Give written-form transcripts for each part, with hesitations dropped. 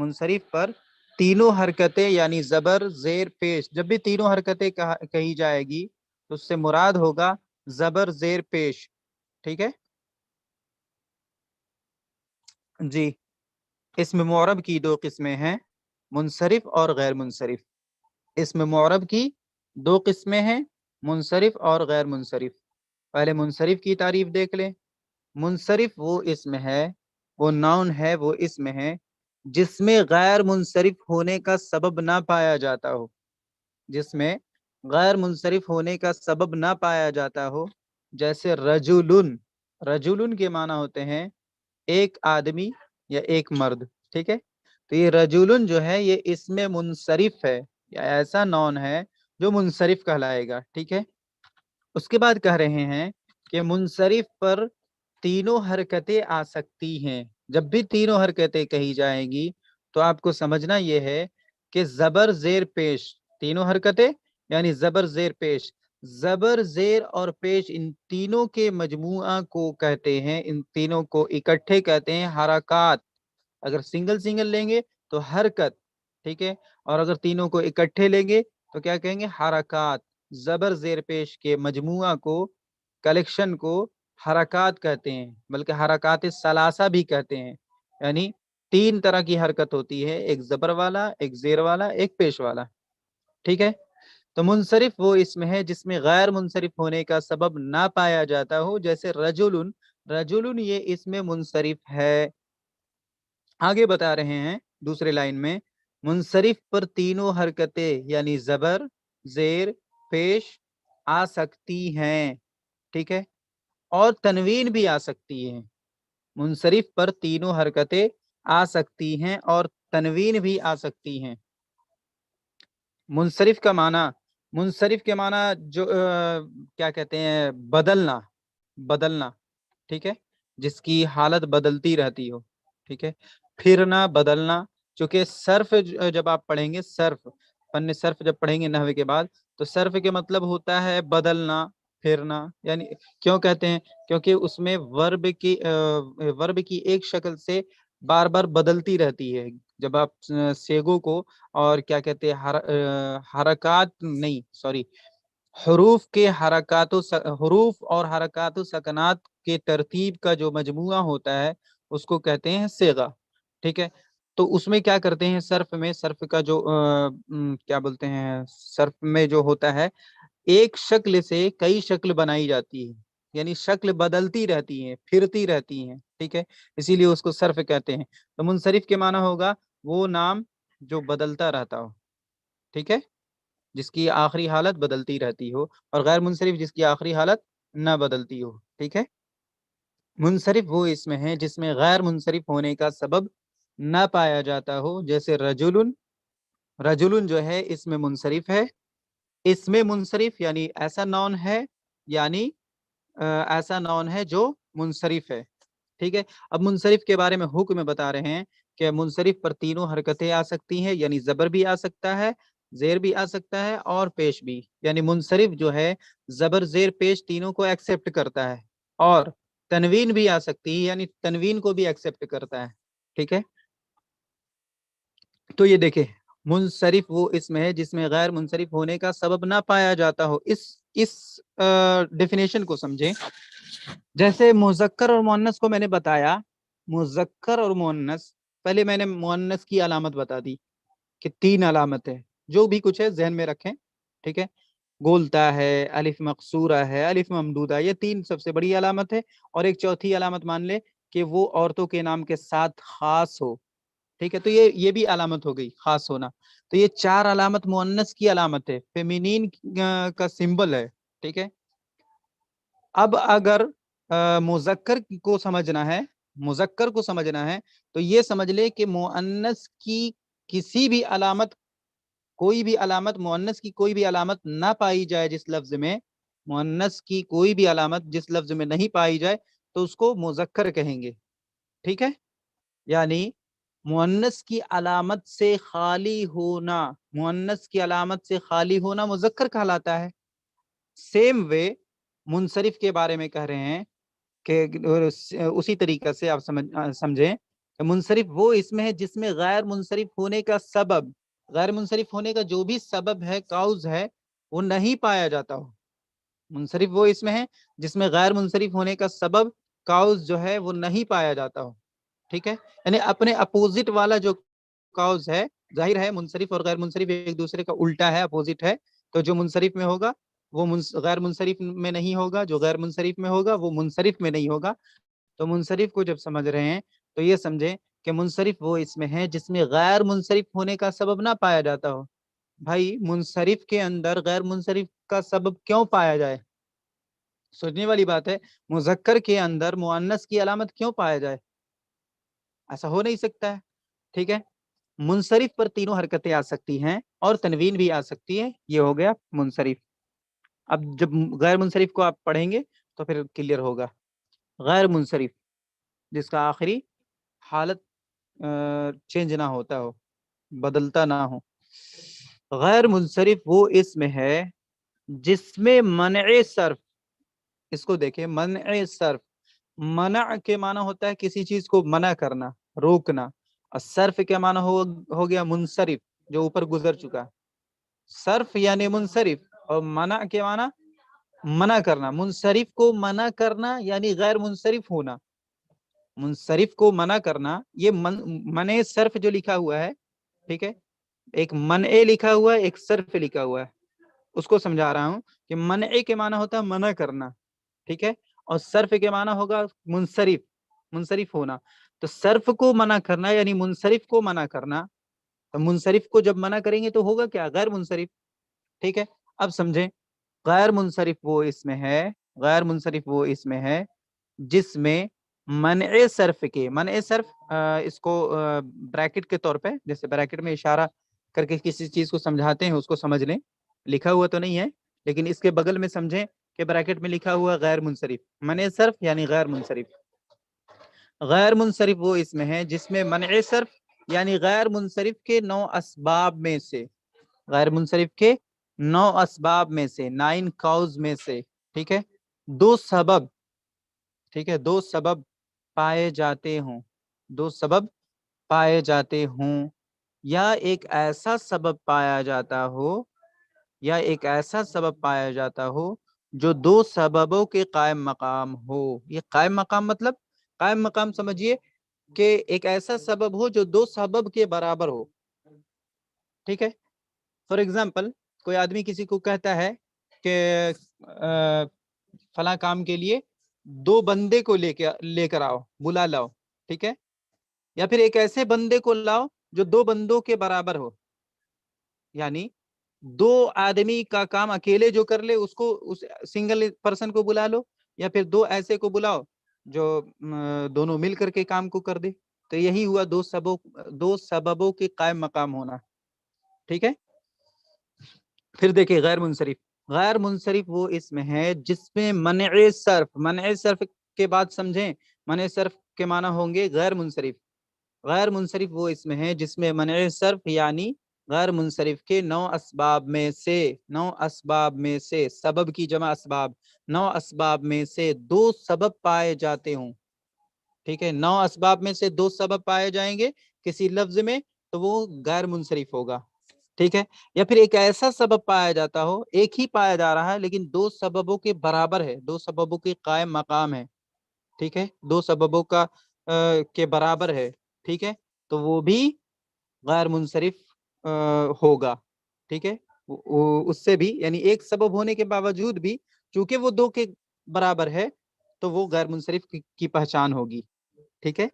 منصرف پر تینوں حرکتیں یعنی زبر زیر پیش، جب بھی تینوں حرکتیں کہی جائے گی تو اس سے مراد ہوگا زبر زیر پیش. ٹھیک ہے جی. اسم معرب کی دو قسمیں ہیں، منصرف اور غیر منصرف. اسم معرب کی دو قسمیں ہیں، منصرف اور غیر منصرف. پہلے منصرف کی تعریف دیکھ لیں. منصرف وہ اسم ہے، وہ ناؤن ہے، وہ اسم ہے جس میں غیر منصرف ہونے کا سبب نہ پایا جاتا ہو. جس میں غیر منصرف ہونے کا سبب نہ پایا جاتا ہو. جیسے رجلن، رجلن کے معنی ہوتے ہیں ایک آدمی یا ایک مرد. ٹھیک ہے، تو یہ رجلن جو ہے یہ اسم منصرف ہے، یا ایسا نون ہے جو منصرف کہلائے گا. ٹھیک ہے، اس کے بعد کہہ رہے ہیں کہ منصرف پر تینوں حرکتیں آ سکتی ہیں. جب بھی تینوں حرکتیں کہی جائیں گی تو آپ کو سمجھنا یہ ہے کہ زبر زیر پیش، تینوں حرکتیں یعنی زبر زیر پیش، زبر زیر اور پیش ان تینوں کے مجموعہ کو کہتے ہیں، ان تینوں کو اکٹھے کہتے ہیں حرکات. اگر سنگل سنگل لیں گے تو حرکت. ٹھیک ہے، اور اگر تینوں کو اکٹھے لیں گے تو کیا کہیں گے؟ حرکات. زبر زیر پیش کے مجموعہ کو، کلیکشن کو حرکات کہتے ہیں، بلکہ حرکات ثلاثہ بھی کہتے ہیں. یعنی تین طرح کی حرکت ہوتی ہے، ایک زبر والا، ایک زیر والا، ایک پیش والا. ٹھیک ہے، تو منصرف وہ اسم ہے جس میں غیر منصرف ہونے کا سبب نہ پایا جاتا ہو. جیسے رجلن، رجلن یہ اسم منصرف ہے. آگے بتا رہے ہیں دوسرے لائن میں، منصرف پر تینوں حرکتیں یعنی زبر زیر پیش آ سکتی ہیں. ٹھیک ہے، اور تنوین بھی آ سکتی ہے. منصرف پر تینوں حرکتیں آ سکتی ہیں اور تنوین بھی آ سکتی ہیں. منصرف کا معنی، منصرف کے معنی جو کیا کہتے ہیں؟ بدلنا، بدلنا. ٹھیک ہے، جس کی حالت بدلتی رہتی ہو. ٹھیک ہے، پھرنا، بدلنا. چونکہ صرف جب آپ پڑھیں گے، صرف فن صرف جب پڑھیں گے نحوے کے بعد، تو صرف کے مطلب ہوتا ہے بدلنا، پھرنا. یعنی کیوں کہتے ہیں؟ کیونکہ اس میں ورب کی ایک شکل سے بار بار بدلتی رہتی ہے. جب آپ سیگو کو اور کیا کہتے ہیں حرکات نہیں سوری حروف کے حرکات حروف اور حرکات و سکنات کے ترتیب کا جو مجموعہ ہوتا ہے اس کو کہتے ہیں صیغہ. ٹھیک ہے، تو اس میں کیا کرتے ہیں؟ صرف میں، صرف کا جو کیا بولتے ہیں، صرف میں جو ہوتا ہے ایک شکل سے کئی شکل بنائی جاتی ہے، یعنی شکل بدلتی رہتی ہیں، پھرتی رہتی ہیں. ٹھیک ہے، اسی لیے اس کو صرف کہتے ہیں. تو منصرف کے معنی ہوگا وہ نام جو بدلتا رہتا ہو. ٹھیک ہے، جس کی آخری حالت بدلتی رہتی ہو، اور غیر منصرف جس کی آخری حالت نہ بدلتی ہو. ٹھیک ہے، منصرف وہ اسم ہے جس میں غیر منصرف ہونے کا سبب نہ پایا جاتا ہو. جیسے رجلن، رجلن جو ہے اسم منصرف ہے. اسم منصرف یعنی ایسا نون ہے، یعنی ایسا نون ہے جو منصرف ہے. ٹھیک ہے، اب منصرف کے بارے میں حکم بتا رہے ہیں کہ منصرف پر تینوں حرکتیں آ سکتی ہیں، یعنی زبر بھی آ سکتا ہے، زیر بھی آ سکتا ہے، اور پیش بھی. یعنی منصرف جو ہے زبر زیر پیش تینوں کو ایکسپٹ کرتا ہے، اور تنوین بھی آ سکتی ہے، یعنی تنوین کو بھی ایکسپٹ کرتا ہے. ٹھیک ہے، تو یہ دیکھیں منصرف وہ اسم ہے جس میں غیر منصرف ہونے کا سبب نہ پایا جاتا ہو. اس ڈیفینیشن کو سمجھیں. جیسے مذکر اور مؤنث کو میں نے بتایا، مذکر اور مؤنث، پہلے میں نے مؤنث کی علامت بتا دی کہ تین علامت ہے، جو بھی کچھ ہے ذہن میں رکھیں. ٹھیک ہے، گولتا ہے، الف مقصورہ ہے، الف ممدودہ، یہ تین سب سے بڑی علامت ہے. اور ایک چوتھی علامت مان لے کہ وہ عورتوں کے نام کے ساتھ خاص ہو. ٹھیک ہے، تو یہ بھی علامت ہو گئی، خاص ہونا. تو یہ چار علامت مؤنث کی علامت ہے، فیمینین کا سمبل ہے. ٹھیک ہے، اب اگر مذکر کو سمجھنا ہے، مذکر کو سمجھنا ہے تو یہ سمجھ لے کہ مؤنث کی کسی بھی علامت، کوئی بھی علامت، مؤنث کی کوئی بھی علامت نہ پائی جائے جس لفظ میں، مؤنث کی کوئی بھی علامت جس لفظ میں نہیں پائی جائے تو اس کو مذکر کہیں گے. ٹھیک ہے، یعنی مؤنث کی علامت سے خالی ہونا، مؤنث کی علامت سے خالی ہونا مذکر کہلاتا ہے. سیم وے منصرف کے بارے میں کہہ رہے ہیں کہ اسی طریقے سے آپ سمجھیں منصرف وہ اس میں ہے جس میں غیر منصرف ہونے کا سبب، غیر منصرف ہونے کا جو بھی سبب ہے، کاؤز ہے، وہ نہیں پایا جاتا ہو۔ منصرف وہ اس میں ہے جس میں غیر منصرف ہونے کا سبب، کاؤز جو ہے وہ نہیں پایا جاتا ہو، ٹھیک ہے؟ یعنی اپنے اپوزٹ والا جو کاؤز ہے، ظاہر ہے منصرف اور غیر منصرف ایک دوسرے کا الٹا ہے، اپوزٹ ہے، تو جو منصرف میں ہوگا وہ غیر منصرف میں نہیں ہوگا، جو غیر منصرف میں ہوگا وہ منصرف میں نہیں ہوگا۔ تو منصرف کو جب سمجھ رہے ہیں تو یہ سمجھیں کہ منصرف وہ اس میں ہے جس میں غیر منصرف ہونے کا سبب نہ پایا جاتا ہو۔ بھائی منصرف کے اندر غیر منصرف کا سبب کیوں پایا جائے؟ سوچنے والی بات ہے، مذکر کے اندر مؤنث کی علامت کیوں پایا جائے؟ ایسا ہو نہیں سکتا ہے، ٹھیک ہے؟ منصرف پر تینوں حرکتیں آ سکتی ہیں اور تنوین بھی آ سکتی ہے، یہ ہو گیا منصرف۔ اب جب غیر منصرف کو آپ پڑھیں گے تو پھر کلیئر ہوگا۔ غیر منصرف جس کا آخری حالت چینج نہ ہوتا ہو، بدلتا نہ ہو۔ غیر منصرف وہ اسم ہے جس میں منع صرف، اس کو دیکھیں، منع صرف، منع کے معنی ہوتا ہے کسی چیز کو منع کرنا، روکنا، اور صرف کے معنی ہو گیا منصرف، جو اوپر گزر چکا۔ صرف یعنی منصرف، اور منع کے معنی منع کرنا۔ منصرف کو منع کرنا یعنی غیر منصرف ہونا۔ منصرف کو منع کرنا، یہ منع صرف جو لکھا ہوا ہے، ٹھیک ہے، ایک منع لکھا ہوا ہے، ایک صرف لکھا ہوا ہے، اس کو سمجھا رہا ہوں کہ منع کے معنی ہوتا ہے منع کرنا، ٹھیک ہے، اور صرف کے معنی ہوگا منصرف، منصرف ہونا۔ تو صرف کو منع کرنا یعنی منصرف کو منع کرنا، تو منصرف کو جب منع کریں گے تو ہوگا کیا؟ غیر منصرف، ٹھیک ہے۔ اب سمجھیں، غیر منصرف وہ اس میں ہے، غیر منصرف وہ اس میں ہے جس میں منع صرف کے، منع صرف اس کو بریکٹ کے طور پہ، جیسے بریکٹ میں اشارہ کر کے کسی چیز کو سمجھاتے ہیں، اس کو سمجھ لیں، لکھا ہوا تو نہیں ہے لیکن اس کے بغل میں سمجھیں کہ بریکٹ میں لکھا ہوا غیر منصرف، منع صرف یعنی غیر منصرف۔ غیر منصرف وہ اس میں ہے جس میں منع صرف یعنی غیر منصرف کے 9 اسباب میں سے، غیر منصرف کے 9 اسباب میں سے، 9 کاؤز میں سے، ٹھیک ہے، 2 سبب، ٹھیک ہے، 2 سبب پائے جاتے ہوں، 2 سبب پائے جاتے ہوں، یا ایک ایسا سبب پایا جاتا ہو، یا ایک ایسا سبب پایا جاتا ہو جو 2 سببوں کے قائم مقام ہو۔ یہ قائم مقام مطلب، قائم مقام سمجھیے کہ ایک ایسا سبب ہو جو 2 سبب کے برابر ہو، ٹھیک ہے۔ فار ایگزامپل، کوئی آدمی کسی کو کہتا ہے کہ فلاں کام کے لیے 2 بندے کو لے کر آؤ، بلا لاؤ، ٹھیک ہے، یا پھر ایک ایسے بندے کو لاؤ جو 2 بندوں کے برابر ہو، یعنی 2 آدمی کا کام اکیلے جو کر لے اس کو، اس سنگل پرسن کو بلا لو، یا پھر 2 ایسے کو بلاؤ جو دونوں مل کر کے کام کو کر دے۔ تو یہی ہوا 2 سببوں کے قائم مقام ہونا، ٹھیک ہے۔ پھر دیکھیں غیر منصرف، غیر منصرف وہ اس میں ہے جس میں منع صرف، منع صرف کے بعد سمجھیں، منع صرف کے معنی ہوں گے غیر منصرف۔ غیر منصرف وہ اس میں ہے جس میں منع صرف یعنی غیر منصرف کے 9 اسباب میں سے، 9 اسباب میں سے، سبب کی جمع اسباب، 9 اسباب میں سے 2 سبب پائے جاتے ہوں، ٹھیک ہے، 9 اسباب میں سے 2 سبب پائے جائیں گے کسی لفظ میں تو وہ غیر منصرف ہوگا، ٹھیک ہے۔ یا پھر ایک ایسا سبب پایا جاتا ہو، ایک ہی پایا جا رہا ہے لیکن 2 سببوں کے برابر ہے، 2 سببوں کے قائم مقام ہے، ٹھیک ہے، 2 سببوں کا کے برابر ہے، ٹھیک ہے، تو وہ بھی غیر منصرف ہوگا، ٹھیک ہے۔ اس سے بھی، یعنی ایک سبب ہونے کے باوجود بھی چونکہ وہ 2 کے برابر ہے تو وہ غیر منصرف کی پہچان ہوگی، ٹھیک ہے۔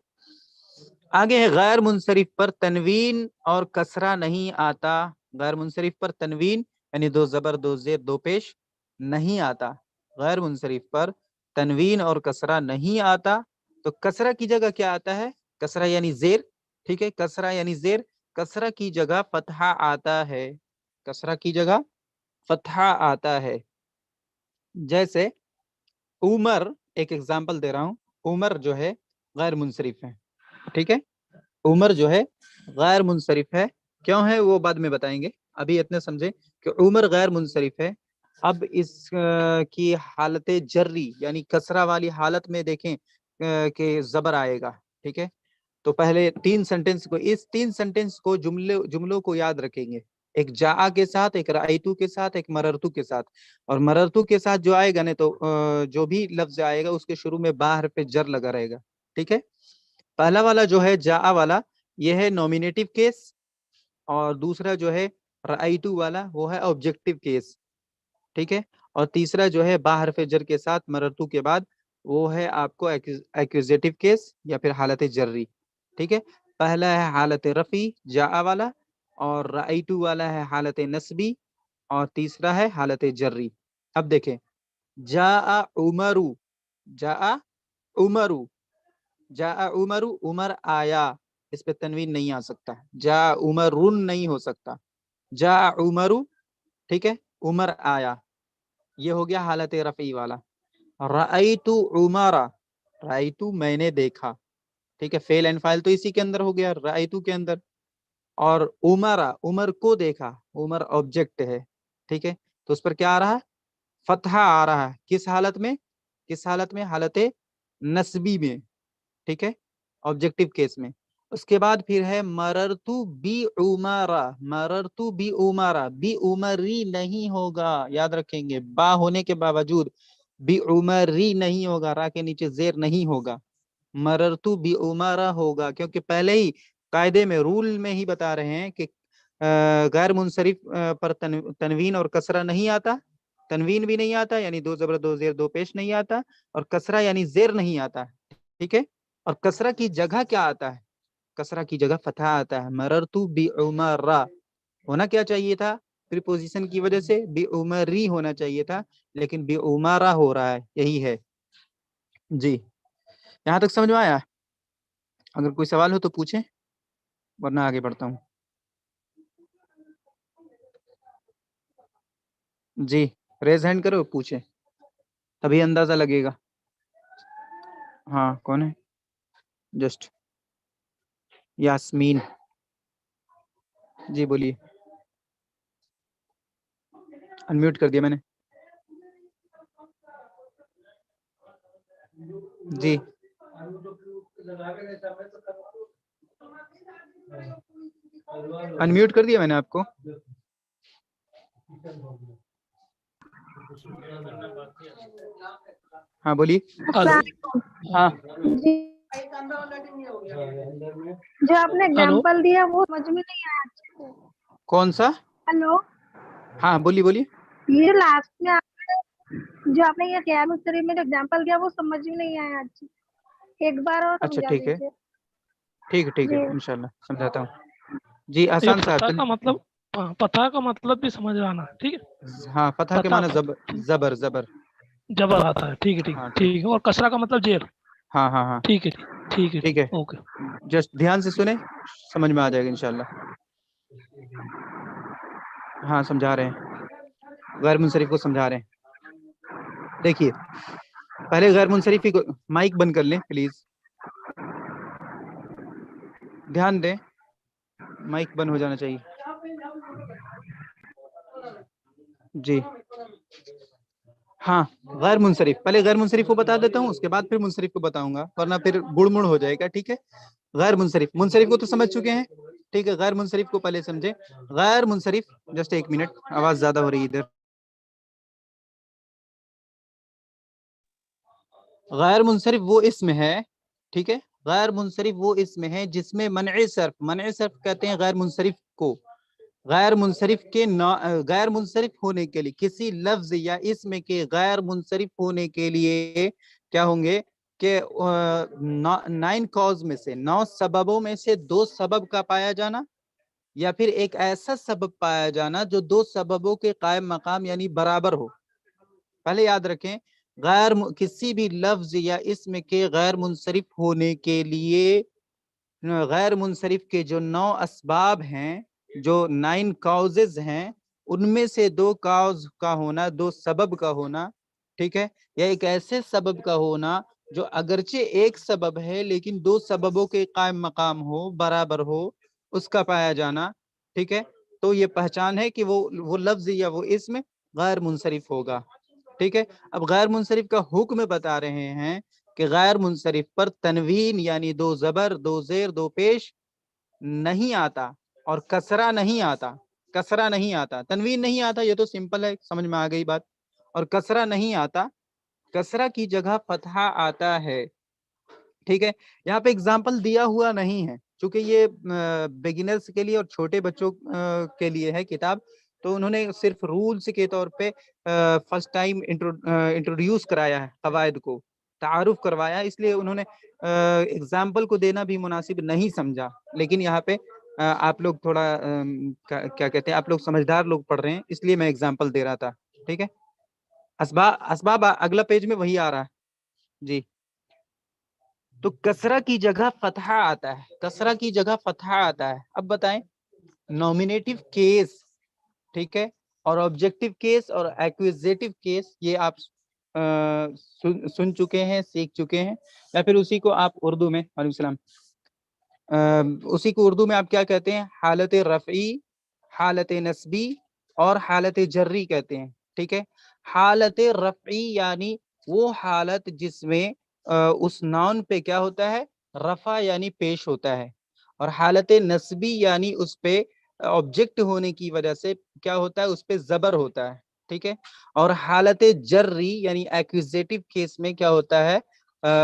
آگے ہے غیر منصرف پر تنوین اور کسرہ نہیں آتا، غیر منصرف پر تنوین یعنی 2 زبر 2 زیر 2 پیش نہیں آتا، غیر منصرف پر تنوین اور کسرہ نہیں آتا، تو کسرہ کی جگہ کیا آتا ہے؟ کسرہ یعنی زیر، ٹھیک ہے، کسرہ یعنی زیر، کسرہ کی جگہ فتحہ آتا ہے، کسرہ کی جگہ فتحہ آتا ہے۔ جیسے عمر، ایک ایگزامپل دے رہا ہوں، عمر جو ہے غیر منصرف ہے، ٹھیک ہے، عمر جو ہے غیر منصرف ہے، کیوں ہے وہ بعد میں بتائیں گے، ابھی اتنے سمجھیں کہ عمر غیر منصرف ہے۔ اب اس کی حالت جری یعنی کسرہ والی حالت میں دیکھیں کہ زبر آئے گا، ٹھیک ہے، تو پہلے 3 سینٹینس کو، اس 3 سینٹینس کو جملوں کو یاد رکھیں گے، ایک جاء کے ساتھ، ایک رأیتو کے ساتھ، ایک مررتو کے ساتھ. اور مررتو کے ساتھ جو آئے گا نا تو جو بھی لفظ آئے گا اس کے شروع میں با حرف جر لگا رہے گا. ٹھیک ہے. پہلا والا جو ہے جاء والا یہ ہے نومینیٹو کیس، اور دوسرا جو ہے رأیتو والا وہ ہے آبجیکٹو کیس. ٹھیک ہے. اور تیسرا جو ہے با حرف جر کے ساتھ مررتو کے بعد وہ ہے آپ کو ایکوزیٹو کیس یا پھر حالت جری. ٹھیک ہے. پہلا ہے حالت رفعی جاء والا، اور رأیتو والا ہے حالت نصبی، اور تیسرا ہے حالت جری. اب دیکھیں جاء عمرو، جاء عمرو، جاء عمرو، عمر آیا، اس پہ تنوین نہیں آ سکتا. جاء عمرن نہیں ہو سکتا. جاء عمرو. ٹھیک ہے. عمر آیا، یہ ہو گیا حالت رفعی والا. رأیت عمر، رأیت میں نے دیکھا. ٹھیک ہے. فعل اینڈ فاعل تو اسی کے اندر ہو گیا رأیت کے اندر. اور عمر، عمر کو دیکھا، عمر آبجیکٹ ہے. ٹھیک ہے. تو اس پر کیا آ رہا ہے؟ فتحہ آ رہا ہے. کس حالت میں؟ کس حالت میں؟ حالت نسبی میں. ٹھیک ہے. آبجیکٹو کیس میں. اس کے بعد پھر ہے مررتو be Umara, مررتو be Umara, be عمری نہیں ہوگا، یاد رکھیں گے با ہونے کے باوجود بی عمری نہیں ہوگا، را کے نیچے زیر نہیں ہوگا، مررتو بی عمارہ ہوگا، کیونکہ پہلے ہی قاعدے میں رول میں ہی بتا رہے ہیں کہ غیر منصرف پر تنوین اور کسرہ نہیں آتا. تنوین بھی نہیں آتا یعنی دو زبر دو زیر دو پیش نہیں آتا، اور کسرہ یعنی زیر نہیں آتا. ٹھیک ہے. اور کسرہ کی جگہ کیا آتا ہے؟ کسرہ کی جگہ فتح آتا ہے. مررتو بعمرہ ہونا کیا چاہیے تھا؟ پریپوزیشن کی وجہ سے بعمری ہونا چاہیے تھا، لیکن بعمرہ ہو رہا ہے. یہی ہے. جی یہاں تک سمجھ میں آیا؟ اگر کوئی سوال ہو تو پوچھیں ورنہ آگے بڑھتا ہوں. جی ریز ہینڈ کرو، پوچھیں تبھی اندازہ لگے گا. ہاں کون ہے؟ جسٹ یاسمین. جی بولیے. انمیوٹ کر دیا میں نے. جی انمیوٹ کر دیا میں نے آپ کو. ہاں بولیے. ہاں جی جو آپ نے اگزامپل دیا وہ سمجھ میں نہیں آیا اچھے سے. کون سا؟ ہلو. ہاں بولیے بولیے. یہ لاسٹ میں جو آپ نے یہ غیر مسترب میں جو اگزامپل دیا وہ سمجھ میں نہیں آیا اچھے سے، ایک بار اور اچھا سمجھا ٹھیک ہے، دیجیے. ٹھیک ہے ٹھیک ہے جی انشاءاللہ سمجھاتا ہوں. جی یہ آسان سا. فتح کا مطلب، فتح کا مطلب بھی سمجھ آنا. ٹھیک ہے. ہاں فتح کے معنی زبر، زبر جبر آتا ہے. ٹھیک ہے ٹھیک ہاں ہے ٹھیک ہے. اور کسرہ کا مطلب زیر. ہاں ہاں ہاں ٹھیک ہے ٹھیک ہے ٹھیک ہے. اوکے. جسٹ دھیان سے سنیں، سمجھ میں آ جائے گا انشاءاللہ. ہاں سمجھا رہے ہیں، غیر منصرف کو سمجھا رہے ہیں. دیکھیے پہلے غیر منصرف کو مائک بند کر لیں پلیز، دھیان دیں مائک بند ہو جانا چاہیے. جی ہاں غیر منصرف، پہلے غیر منصرف کو بتا دیتا ہوں، اس کے بعد پھر منصرف کو بتاؤں گا ورنہ پھر گڑ مڑ ہو جائے گا. ٹھیک ہے. غیر منصرف، منصرف کو تو سمجھ چکے ہیں. ٹھیک ہے. غیر منصرف کو پہلے سمجھے. غیر منصرف، جسٹ ایک منٹ آواز زیادہ ہو رہی ہے ادھر. غیر منصرف وہ اسم ہے. ٹھیک ہے. غیر منصرف وہ اسم ہے جس میں منع صرف، منع صرف کہتے ہیں غیر منصرف کو. غیر منصرف کے غیر منصرف ہونے کے لیے کسی لفظ یا اسم کے غیر منصرف ہونے کے لیے کیا ہوں گے کہ 9 کاز میں سے، 9 سببوں میں سے 2 سبب کا پایا جانا، یا پھر ایک ایسا سبب پایا جانا جو 2 سببوں کے قائم مقام یعنی برابر ہو. پہلے یاد رکھیں کسی بھی لفظ یا اسم کے غیر منصرف ہونے کے لیے غیر منصرف کے جو 9 اسباب ہیں، جو 9 کاؤزز ہیں، ان میں سے 2 کاؤز کا ہونا، 2 سبب کا ہونا. ٹھیک ہے. یا ایک ایسے سبب کا ہونا جو اگرچہ ایک سبب ہے لیکن 2 سببوں کے قائم مقام ہو، برابر ہو، اس کا پایا جانا. ٹھیک ہے. تو یہ پہچان ہے کہ وہ لفظ یا وہ اسم غیر منصرف ہوگا. ٹھیک ہے. اب غیر منصرف کا حکم بتا رہے ہیں کہ غیر منصرف پر تنوین یعنی دو زبر دو زیر دو پیش نہیں آتا اور کسرہ نہیں آتا. کسرہ نہیں آتا, تنوین نہیں آتا, یہ تو سمپل ہے, سمجھ میں آ گئی بات. اور کسرہ نہیں آتا, کسرہ کی جگہ فتحہ آتا ہے. ٹھیک ہے, یہاں پہ اگزامپل دیا ہوا نہیں ہے چونکہ یہ بگنرز کے لیے اور چھوٹے بچوں کے لیے ہے کتاب, تو انہوں نے صرف رولز کے طور پہ فرسٹ ٹائم انٹروڈیوس کرایا ہے, قواعد کو تعارف کروایا, اس لیے انہوں نے اگزامپل کو دینا بھی مناسب نہیں سمجھا. لیکن یہاں پہ آپ لوگ تھوڑا کیا کہتے ہیں, آپ لوگ سمجھدار لوگ پڑھ رہے ہیں, اس لیے میں اگزامپل دے رہا تھا. ٹھیک ہے, اسباب اگلا پیج میں وہی آ رہا ہے جی. تو کسرہ کی جگہ فتحہ آتا ہے, کسرہ کی جگہ فتحہ آتا ہے. اب بتائیں نومینیٹو کیس, ٹھیک ہے, اور آبجیکٹو کیس اور ایکوزیٹو کیس, یہ آپ سن چکے ہیں, سیکھ چکے ہیں, یا پھر اسی کو آپ اردو میں, وعلیکم السلام, اسی کو اردو میں آپ کیا کہتے ہیں, حالت رفعی, حالت نصبی اور حالت جری کہتے ہیں. ٹھیک ہے, حالت رفعی یعنی وہ حالت جس میں اس نون پہ کیا ہوتا ہے, رفع یعنی پیش ہوتا ہے, اور حالت نصبی یعنی اس پہ آبجیکٹ ہونے کی وجہ سے کیا ہوتا ہے, اس پہ زبر ہوتا ہے. ٹھیک ہے, اور حالت جری یعنی ایکوزیٹو کیس میں کیا ہوتا ہے,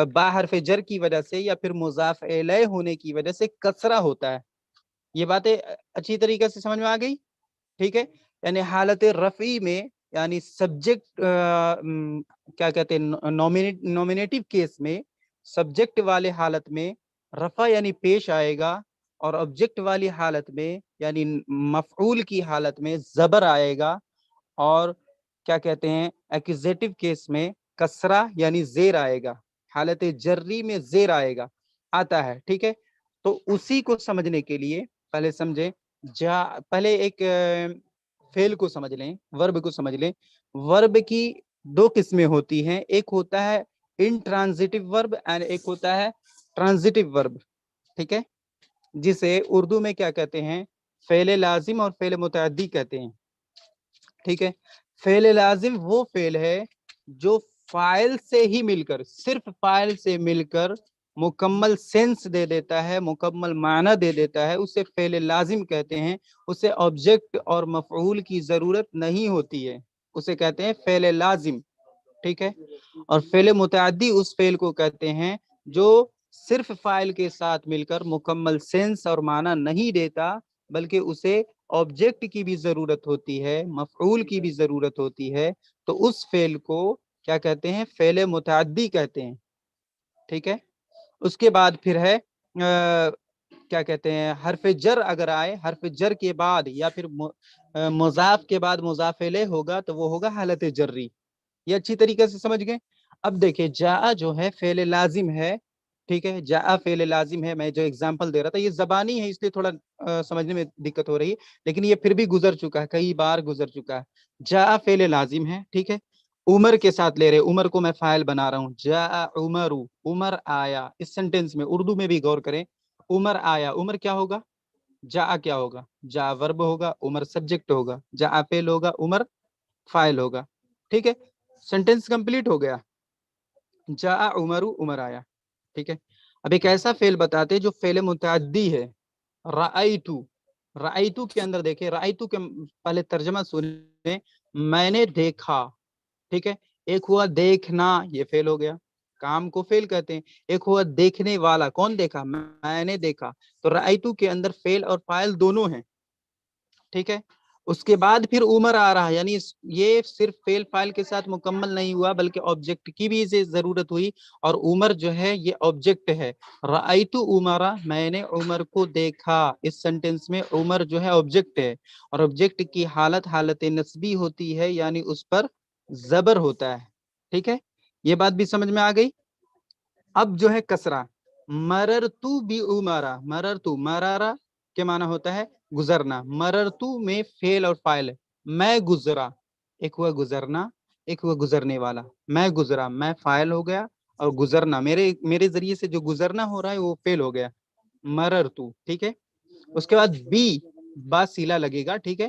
با حرف جر کی وجہ سے یا پھر مضاف الیہ ہونے کی وجہ سے کسرہ ہوتا ہے. یہ باتیں اچھی طریقے سے سمجھ میں آ گئی. ٹھیک ہے, یعنی حالت رفعی میں یعنی سبجیکٹ کیا کہتے ہیں, نومینیٹو کیس میں سبجیکٹ والے حالت میں رفع یعنی پیش آئے گا, اور آبجیکٹ والی حالت میں یعنی مفعول کی حالت میں زبر آئے گا, اور کیا کہتے ہیں ایکوزیٹو کیس میں کسرہ یعنی زیر آئے گا, حالت جری میں زیر آئے گا, آتا ہے. ٹھیک ہے, تو اسی کو سمجھنے کے لیے پہلے سمجھیں, پہلے ایک فعل کو سمجھ لیں, ورب کو سمجھ لیں. ورب کی دو قسمیں ہوتی ہیں, ایک ہوتا ہے انٹرانزیٹو ورب اور ایک ہوتا ہے ٹرانزیٹو ورب. ٹھیک ہے, جسے اردو میں کیا کہتے ہیں, فعل لازم اور فعل متعدی کہتے ہیں. ٹھیک ہے, فعل لازم وہ فعل ہے جو فاعل سے ہی مل کر, صرف فاعل سے مل کر مکمل سینس دے دیتا ہے, مکمل معنی دے دیتا ہے, اسے فعل لازم کہتے ہیں. اسے آبجیکٹ اور مفعول کی ضرورت نہیں ہوتی ہے, اسے کہتے ہیں فعل لازم. ٹھیک ہے, اور فعل متعدی اس فعل کو کہتے ہیں جو صرف فاعل کے ساتھ مل کر مکمل سینس اور معنی نہیں دیتا, بلکہ اسے آبجیکٹ کی بھی ضرورت ہوتی ہے, مفعول کی بھی ضرورت ہوتی ہے, تو اس فعل کو کیا کہتے ہیں, فعل متعدی کہتے ہیں. ٹھیک ہے, اس کے بعد پھر ہے کیا کہتے ہیں, حرف جر اگر آئے, حرف جر کے بعد یا پھر مضاف کے بعد مضاف الیہ ہوگا تو وہ ہوگا حالت جری. یہ اچھی طریقے سے سمجھ گئے. اب دیکھیں جاء جو ہے فعل لازم ہے. ٹھیک ہے, جاء فعل لازم ہے, میں جو اگزامپل دے رہا تھا یہ زبانی ہے اس لیے تھوڑا سمجھنے میں دقت ہو رہی ہے, لیکن یہ پھر بھی گزر چکا ہے, کئی بار گزر چکا ہے. جاء فعل لازم ہے. ٹھیک ہے, عمر کے ساتھ لے رہے, عمر کو میں فاعل بنا رہا ہوں, جاء عمر, عمر آیا. اس سینٹینس میں اردو میں بھی غور کریں, عمر آیا, عمر کیا ہوگا, جاء کیا ہوگا, جاء ورب ہوگا, عمر سبجیکٹ ہوگا, جاء فعل ہوگا, عمر فاعل ہوگا. ٹھیک ہے, سینٹینس کمپلیٹ ہو گیا, جاء عمر, عمر آیا. ٹھیک ہے, اب ایک ایسا فعل بتاتے جو فعل متعدی ہے, رأیتو. رأیتو کے اندر دیکھیں, رأیتو کے پہلے ترجمہ سنیں, میں نے دیکھا. ٹھیک ہے, ایک ہوا دیکھنا, یہ فعل ہو گیا, کام کو فعل کہتے ہیں. ایک ہوا دیکھنے والا, کون دیکھا, میں نے دیکھا. تو رأیتو کے اندر فعل اور فاعل دونوں ہیں. ٹھیک ہے, اس کے بعد پھر عمر آ رہا ہے, یعنی یہ صرف فعل فاعل کے ساتھ مکمل نہیں ہوا بلکہ آبجیکٹ کی بھی اسے ضرورت ہوئی, اور عمر جو ہے یہ آبجیکٹ ہے. رأیت عمر, میں نے عمر کو دیکھا. اس سینٹینس میں عمر جو ہے آبجیکٹ ہے, اور آبجیکٹ کی حالت حالت نسبی ہوتی ہے, یعنی اس پر زبر ہوتا ہے. ٹھیک ہے, یہ بات بھی سمجھ میں آ گئی. اب جو ہے کسرہ, مررتو بی عمرہ, مررتو, مرارا کے معنی ہوتا ہے گزرنا, مررتو میں فعل اور فاعل ہے, میں گزرا. ایک ہوا گزرنا, ایک ہوا گزرنے والا, میں گزرا, میں فاعل ہو گیا, اور گزرنا میرے ذریعے سے جو گزرنا ہو رہا ہے وہ فعل ہو گیا, مررتو. ٹھیک ہے, اس کے بعد بی, با سیلا لگے گا. ٹھیک ہے,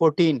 14,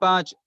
5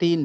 3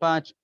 5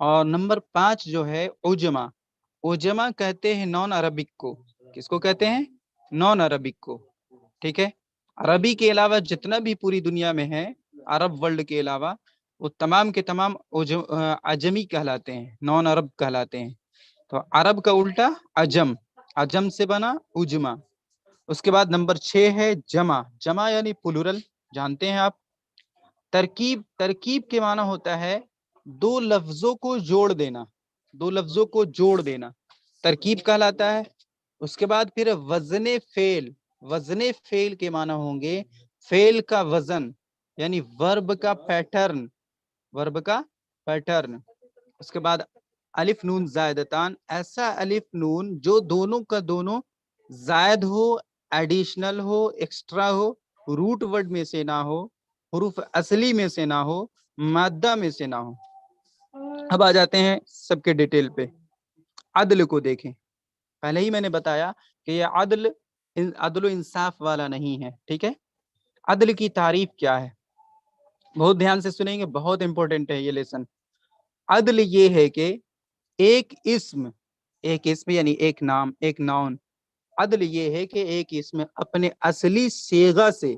اور نمبر 5 جو ہے عجما. عجما کہتے ہیں نان عربک کو. کس کو کہتے ہیں؟ نان عربک کو. ٹھیک ہے. عربی کے علاوہ جتنا بھی پوری دنیا میں ہے عرب ورلڈ کے علاوہ وہ تمام کے تمام عجمی کہلاتے ہیں, نان عرب کہلاتے ہیں. تو عرب کا الٹا عجم, عجم سے بنا عجما. اس کے بعد نمبر 6 ہے جمع. جمع یعنی پلورل, جانتے ہیں آپ. ترکیب, ترکیب کے معنی ہوتا ہے دو لفظوں کو جوڑ دینا, دو لفظوں کو جوڑ دینا ترکیب کہلاتا ہے. اس کے بعد پھر وزن فعل. وزن فعل کے معنی ہوں گے فعل کا وزن یعنی ورب کا پیٹرن, ورب کا پیٹرن. اس کے بعد الف نون زائدتان, ایسا الف نون جو دونوں کا دونوں زائد ہو, ایڈیشنل ہو, ایکسٹرا ہو, روٹ ورڈ میں سے نہ ہو, حروف اصلی میں سے نہ ہو, مادہ میں سے نہ ہو. اب آ جاتے ہیں سب کے ڈیٹیل پہ. عدل کو دیکھیں. پہلے ہی میں نے بتایا کہ یہ عدل و انصاف والا نہیں ہے. ٹھیک ہے. عدل کی تعریف کیا ہے؟ بہت دھیان سے سنیں گے, بہت امپورٹنٹ ہے یہ لیسن. عدل یہ ہے کہ ایک اسم یعنی ایک نام, ایک ناؤن. عدل یہ ہے کہ ایک اسم اپنے اصلی صیغہ سے,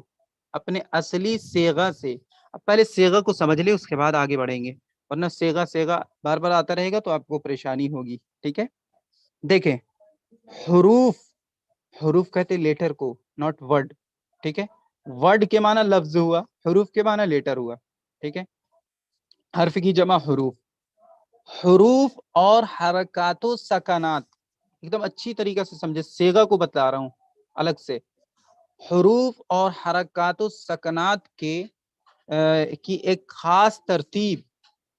اپنے اصلی صیغہ سے, اب پہلے صیغہ کو سمجھ لیں اس کے بعد آگے بڑھیں گے, ورنہ صیغہ بار بار آتا رہے گا تو آپ کو پریشانی ہوگی. ٹھیک ہے. دیکھیں حروف, حروف کہتے لیٹر کو, ناٹ ورڈ. ٹھیک ہے. ورڈ کے معنی لفظ ہوا, حروف کے معنی لیٹر ہوا. ٹھیک ہے. حرف کی جمع حروف. حروف اور حرکات و سکنات, ایک دم اچھی طریقہ سے سمجھے, صیغہ کو بتا رہا ہوں الگ سے. حروف اور حرکات و سکنات کی ایک خاص ترتیب,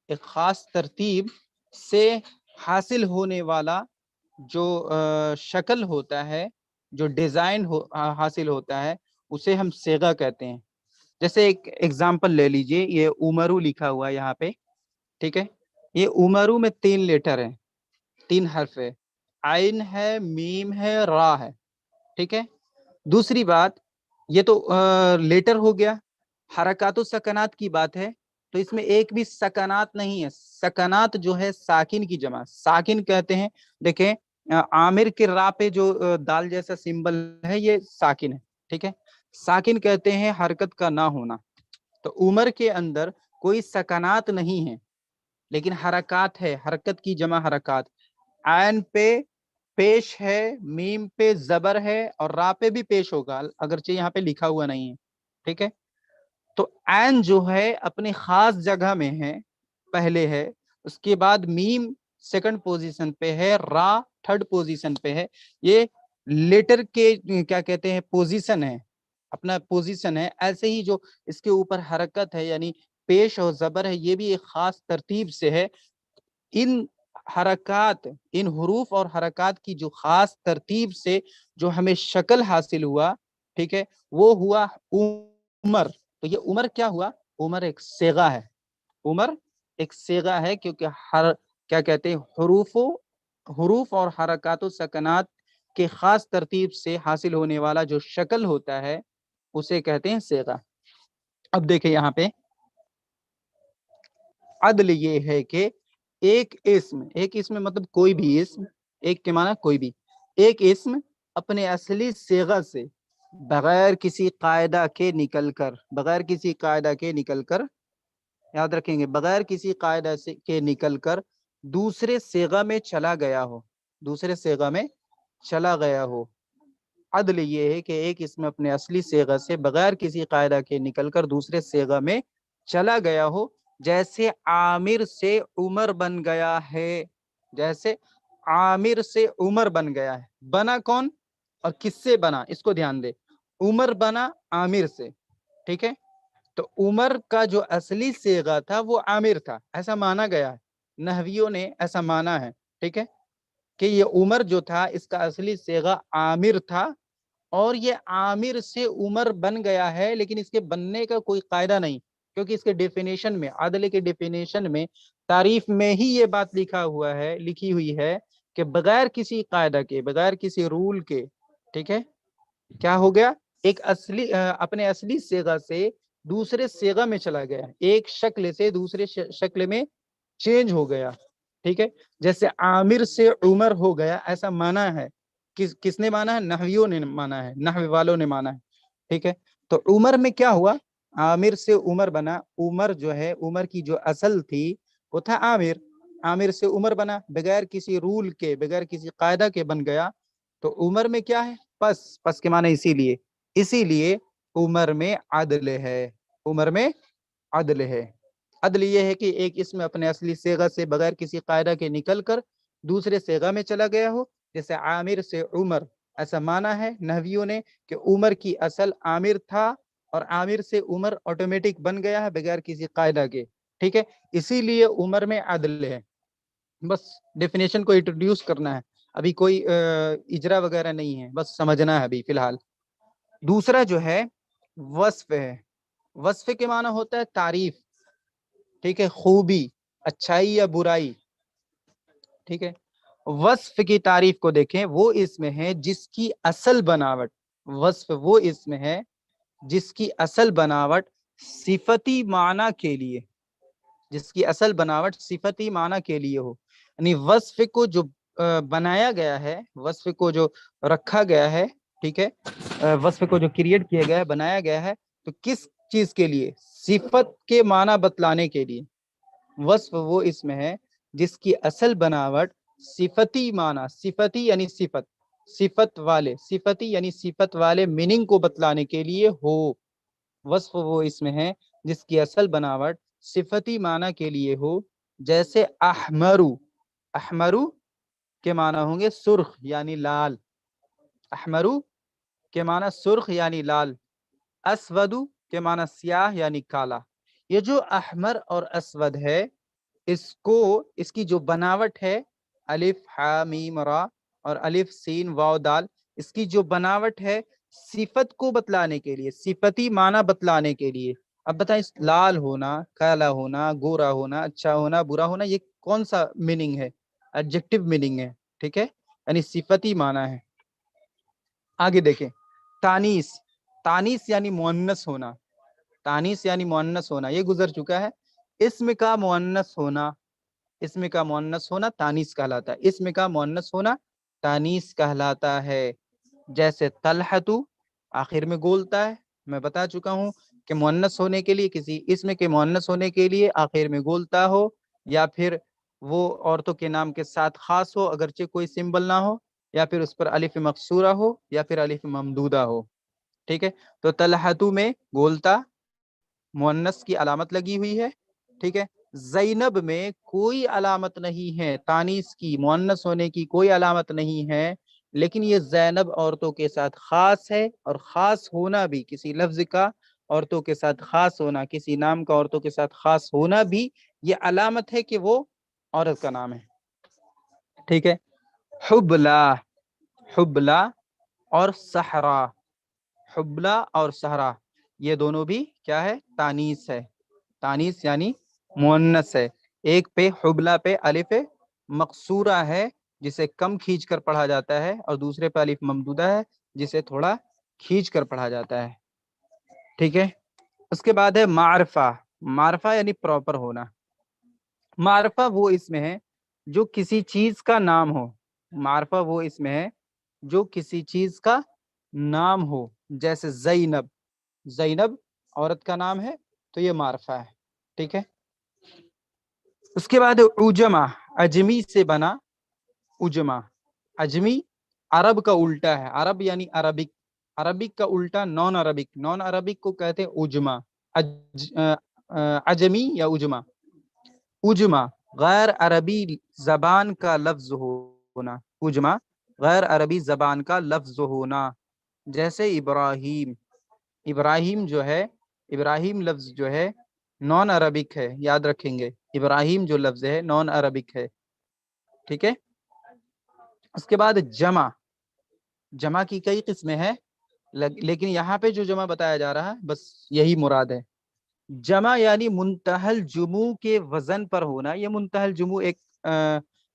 ایک خاص ترتیب سے حاصل ہونے والا جو شکل ہوتا ہے, جو ڈیزائن حاصل ہوتا ہے, اسے ہم صیغہ کہتے ہیں. جیسے ایک ایگزامپل لے لیجئے, یہ عمرو لکھا ہوا ہے یہاں پہ. ٹھیک ہے. یہ عمرو میں 3 لیٹر ہیں, 3 حرف ہے, عین ہے, میم ہے, را ہے. ٹھیک ہے. دوسری بات, یہ تو لیٹر ہو گیا. حرکات و سکنات کی بات ہے تو اس میں ایک بھی سکنات نہیں ہے. سکنات جو ہے ساکن کی جمع, ساکن کہتے ہیں. دیکھیں عامر کے را پہ جو دال جیسا سمبل ہے یہ ساکن ہے. ٹھیک ہے. ساکن کہتے ہیں حرکت کا نہ ہونا. تو عمر کے اندر کوئی سکنات نہیں ہے لیکن حرکات ہے, حرکت کی جمع حرکات. عین پہ پیش ہے, میم پہ زبر ہے اور را پہ بھی پیش ہوگا اگرچہ یہاں پہ لکھا ہوا نہیں ہے. ٹھیک ہے. تو عین جو ہے اپنی خاص جگہ میں ہے, پہلے ہے. اس کے بعد میم سیکنڈ پوزیشن پہ ہے, را تھرڈ پوزیشن پہ ہے. یہ لیٹر کے کیا کہتے ہیں پوزیشن ہے, اپنا پوزیشن ہے. ایسے ہی جو اس کے اوپر حرکت ہے یعنی پیش اور زبر ہے, یہ بھی ایک خاص ترتیب سے ہے. ان حرکات, ان حروف اور حرکات کی جو خاص ترتیب سے جو ہمیں شکل حاصل ہوا, ٹھیک ہے, وہ ہوا عمر. تو یہ عمر کیا ہوا؟ عمر ایک صیغہ ہے. عمر ایک صیغہ ہے کیونکہ کیا کہتے ہیں حروف اور حرکات و سکنات کے خاص ترتیب سے حاصل ہونے والا جو شکل ہوتا ہے اسے کہتے ہیں صیغہ. اب دیکھیں یہاں پہ عدل یہ ہے کہ ایک اسم مطلب کوئی بھی اسم, ایک کے معنی کوئی بھی, ایک اسم اپنے اصلی صیغہ سے بغیر کسی قاعدہ کے نکل کر, یاد رکھیں گے, بغیر کسی قاعدہ کے نکل کر دوسرے صیغہ میں چلا گیا ہو. عدل یہ ہے کہ ایک اسم اپنے اصلی صیغہ سے بغیر کسی قاعدہ کے نکل کر دوسرے صیغہ میں چلا گیا ہو. جیسے عامر سے عمر بن گیا ہے, جیسے عامر سے عمر بن گیا ہے. بنا کون اور کس سے بنا, اس کو دھیان دے. عمر بنا عامر سے. ٹھیک ہے. تو عمر کا جو اصلی صیغہ تھا وہ عامر تھا, ایسا مانا گیا ہے, نحویوں نے ایسا مانا ہے. ٹھیک ہے. کہ یہ عمر جو تھا اس کا اصلی صیغہ عامر تھا اور یہ عامر سے عمر بن گیا ہے, لیکن اس کے بننے کا کوئی قاعدہ نہیں, کیونکہ اس کے ڈیفینیشن میں, عدل کے ڈیفینیشن میں, تعریف میں ہی یہ بات لکھی ہوئی ہے کہ بغیر کسی قاعدہ کے, بغیر کسی رول کے, ٹھیک ہے, کیا ہو گیا, ایک اپنے اصلی صیغہ سے دوسرے صیغہ میں چلا گیا, ایک شکل سے دوسرے شکل میں چینج ہو گیا. ٹھیک ہے. جیسے عامر سے عمر ہو گیا، ایسا مانا ہے. کس نے مانا ہے؟ نحویوں نے مانا ہے، نحو والوں نے مانا ہے. ٹھیک ہے. تو عمر میں کیا ہوا؟ عامر سے عمر بنا. عمر جو ہے، عمر کی جو اصل تھی وہ تھا عامر. عامر سے عمر بنا، بغیر کسی رول کے، بغیر کسی قاعدہ کے بن گیا. تو عمر میں کیا ہے؟ پس کے معنی اسی لیے عمر میں عدل ہے. عمر میں عدل ہے. عدل یہ ہے کہ ایک اسم اپنے اصلی صیغہ سے بغیر کسی قاعدہ کے نکل کر دوسرے صیغہ میں چلا گیا ہو. جیسے عامر سے عمر، ایسا مانا ہے نحویوں نے کہ عمر کی اصل عامر تھا اور عامر سے عمر آٹومیٹک بن گیا ہے بغیر کسی قاعدہ کے. ٹھیک ہے. اسی لیے عمر میں عدل ہے. بس ڈیفینیشن کو انٹروڈیوس کرنا ہے، ابھی کوئی اجرا وغیرہ نہیں ہے، بس سمجھنا ہے ابھی فی الحال. دوسرا جو ہے وصف ہے. وصف کے معنی ہوتا ہے تعریف. ٹھیک ہے. خوبی، اچھائی یا برائی. ٹھیک ہے. وصف کی تعریف کو دیکھیں، وہ اسم ہے جس کی اصل بناوٹ، وصف وہ اسم ہے جس کی اصل بناوٹ صفتی معنی کے لیے، جس کی اصل بناوٹ صفتی معنی کے لیے ہو. یعنی وصف کو جو بنایا گیا ہے، وصف کو جو رکھا گیا ہے، ٹھیک ہے، وصف کو جو کریٹ کیا گیا ہے، بنایا گیا ہے، تو کس چیز کے لیے؟ صفت کے معنی بتلانے کے لیے. وصف وہ اسم ہے جس کی اصل بناوٹ صفتی معنی، صفتی یعنی صفت، صفت والے، صفتی یعنی صفت والے میننگ کو بتلانے کے لیے ہو. وصف وہ اسم ہے جس کی اصل بناوٹ صفتی معنی کے لیے ہو. جیسے احمرو، احمرو کے معنی ہوں گے سرخ یعنی لال. احمرو کے معنی سرخ یعنی لال. اسودو کے معنی سیاہ یعنی کالا. یہ جو احمر اور اسود ہے، اس کی جو بناوٹ ہے، الف ہا میم را اور الف سین واو دال، اس کی جو بناوٹ ہے صفت کو بتلانے کے لیے، صفتی معنی بتلانے کے لیے. اب بتائیں، لال ہونا، کالا ہونا، گورا ہونا، اچھا ہونا، برا ہونا، یہ کون سا میننگ ہے؟ ایڈجیکٹو میننگ ہے. ٹھیک ہے. یعنی صفتی معنی ہے. آگے دیکھیں، تانیث. تانیث یعنی مؤنث ہونا. تانیث یعنی مؤنث ہونا، یہ گزر چکا ہے. اسم کا مؤنث ہونا، اسم کا مؤنث ہونا تانیث کہلاتا ہے. اسم کا مؤنث ہونا تانیث کہلاتا ہے. جیسے طلحتو، آخر میں گولتا ہے. میں بتا چکا ہوں کہ مؤنث ہونے کے لیے، کسی اسم کے مؤنث ہونے کے لیے آخر میں گولتا ہو، یا پھر وہ عورتوں کے نام کے ساتھ خاص ہو اگرچہ کوئی سمبل نہ ہو، یا پھر اس پر الف مقصورہ ہو، یا پھر الف ممدودہ ہو. ٹھیک ہے. تو طلحتو میں گولتا مؤنث کی علامت لگی ہوئی ہے. ٹھیک ہے. زینب میں کوئی علامت نہیں ہے تانیث کی، مؤنث ہونے کی کوئی علامت نہیں ہے، لیکن یہ زینب عورتوں کے ساتھ خاص ہے، اور خاص ہونا بھی، کسی لفظ کا عورتوں کے ساتھ خاص ہونا، کسی نام کا عورتوں کے ساتھ خاص ہونا بھی یہ علامت ہے کہ وہ عورت کا نام ہے. ٹھیک ہے. حبلا، حبلا اور صحرا، حبلا اور صحرا، یہ دونوں بھی کیا ہے؟ تانیث ہے. تانیث یعنی مؤنث ہے. ایک پہ حبلا پہ الف مقصورہ ہے جسے کم کھینچ کر پڑھا جاتا ہے، اور دوسرے پہ الف ممدودہ ہے جسے تھوڑا کھینچ کر پڑھا جاتا ہے. ٹھیک ہے. اس کے بعد ہے معرفہ. معرفہ یعنی پراپر ہونا. معرفہ وہ اسم ہے جو کسی چیز کا نام ہو. معرفہ وہ اسم ہے جو کسی چیز کا نام ہو. جیسے زینب، زینب عورت کا نام ہے تو یہ معرفہ ہے. ٹھیک ہے. اس کے بعد عجمہ، اجمی سے بنا عجمہ. اجمی عرب کا الٹا ہے. عرب یعنی عربک، عربک کا الٹا نان عربک، نان عربک کو کہتے ہیں عجمہ. عجمی یا عجمہ. عجمہ غیر عربی زبان کا لفظ ہونا. عجمہ غیر عربی زبان کا لفظ ہونا. جیسے ابراہیم، ابراہیم جو ہے، ابراہیم لفظ جو ہے نان عربک ہے، یاد رکھیں گے. ابراہیم جو لفظ ہے نان عربک ہے. ٹھیک ہے. اس کے بعد جمع. جمع کی کئی قسمیں ہیں، لیکن یہاں پہ جو جمع بتایا جا رہا ہے بس یہی مراد ہے. جمع یعنی منتہی الجموع کے وزن پر ہونا. یہ منتہی الجموع ایک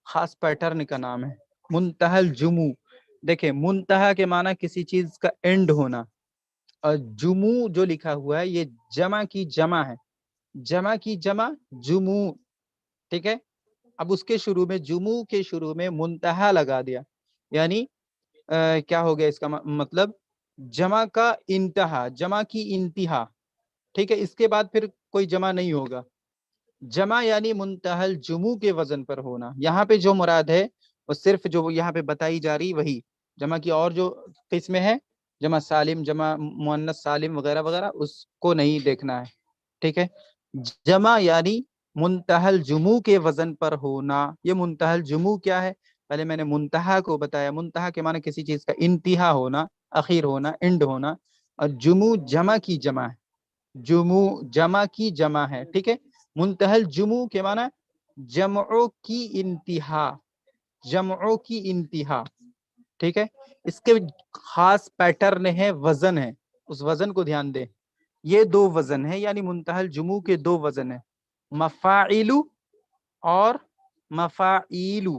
خاص پیٹرن کا نام ہے. منتہی الجموع، دیکھیں منتہا کے معنی کسی چیز کا اینڈ ہونا، اور جموع جو لکھا ہوا ہے یہ جمع کی جمع ہے. جمع کی جمع جموع. ٹھیک ہے. اب اس کے شروع میں جموں کے شروع میں منتہا لگا دیا، یعنی کیا ہو گیا اس کا مطلب جمع کا انتہا، جمع کی انتہا، ٹھیک ہے، اس کے بعد پھر کوئی جمع نہیں ہوگا۔ جمع یعنی منتہا الجموع کے وزن پر ہونا، یہاں پہ جو مراد ہے وہ صرف جو یہاں پہ بتائی جا رہی وہی، جمع کی اور جو قسمیں ہیں جمع سالم، جمع مؤنث سالم وغیرہ وغیرہ اس کو نہیں دیکھنا ہے، ٹھیک ہے۔ جمع یعنی منتہا الجموع کے وزن پر ہونا۔ یہ منتہا الجموع کیا ہے؟ پہلے میں نے منتہا کو بتایا، منتہا کے معنی کسی چیز کا انتہا ہونا، اخیر ہونا، اینڈ ہونا، اور جموع جمع کی جمع ہے، جموع جمع کی جمع ہے، ٹھیک ہے۔ منتہا الجموع کے معنی جمعوں کی انتہا، جمعوں کی انتہا، ٹھیک ہے۔ اس کے خاص پیٹرن ہے، وزن ہے، اس وزن کو دھیان دیں۔ یہ دو وزن ہے، یعنی منتہا الجموع کے دو وزن ہیں، مفاعلو اور مفاعیلو،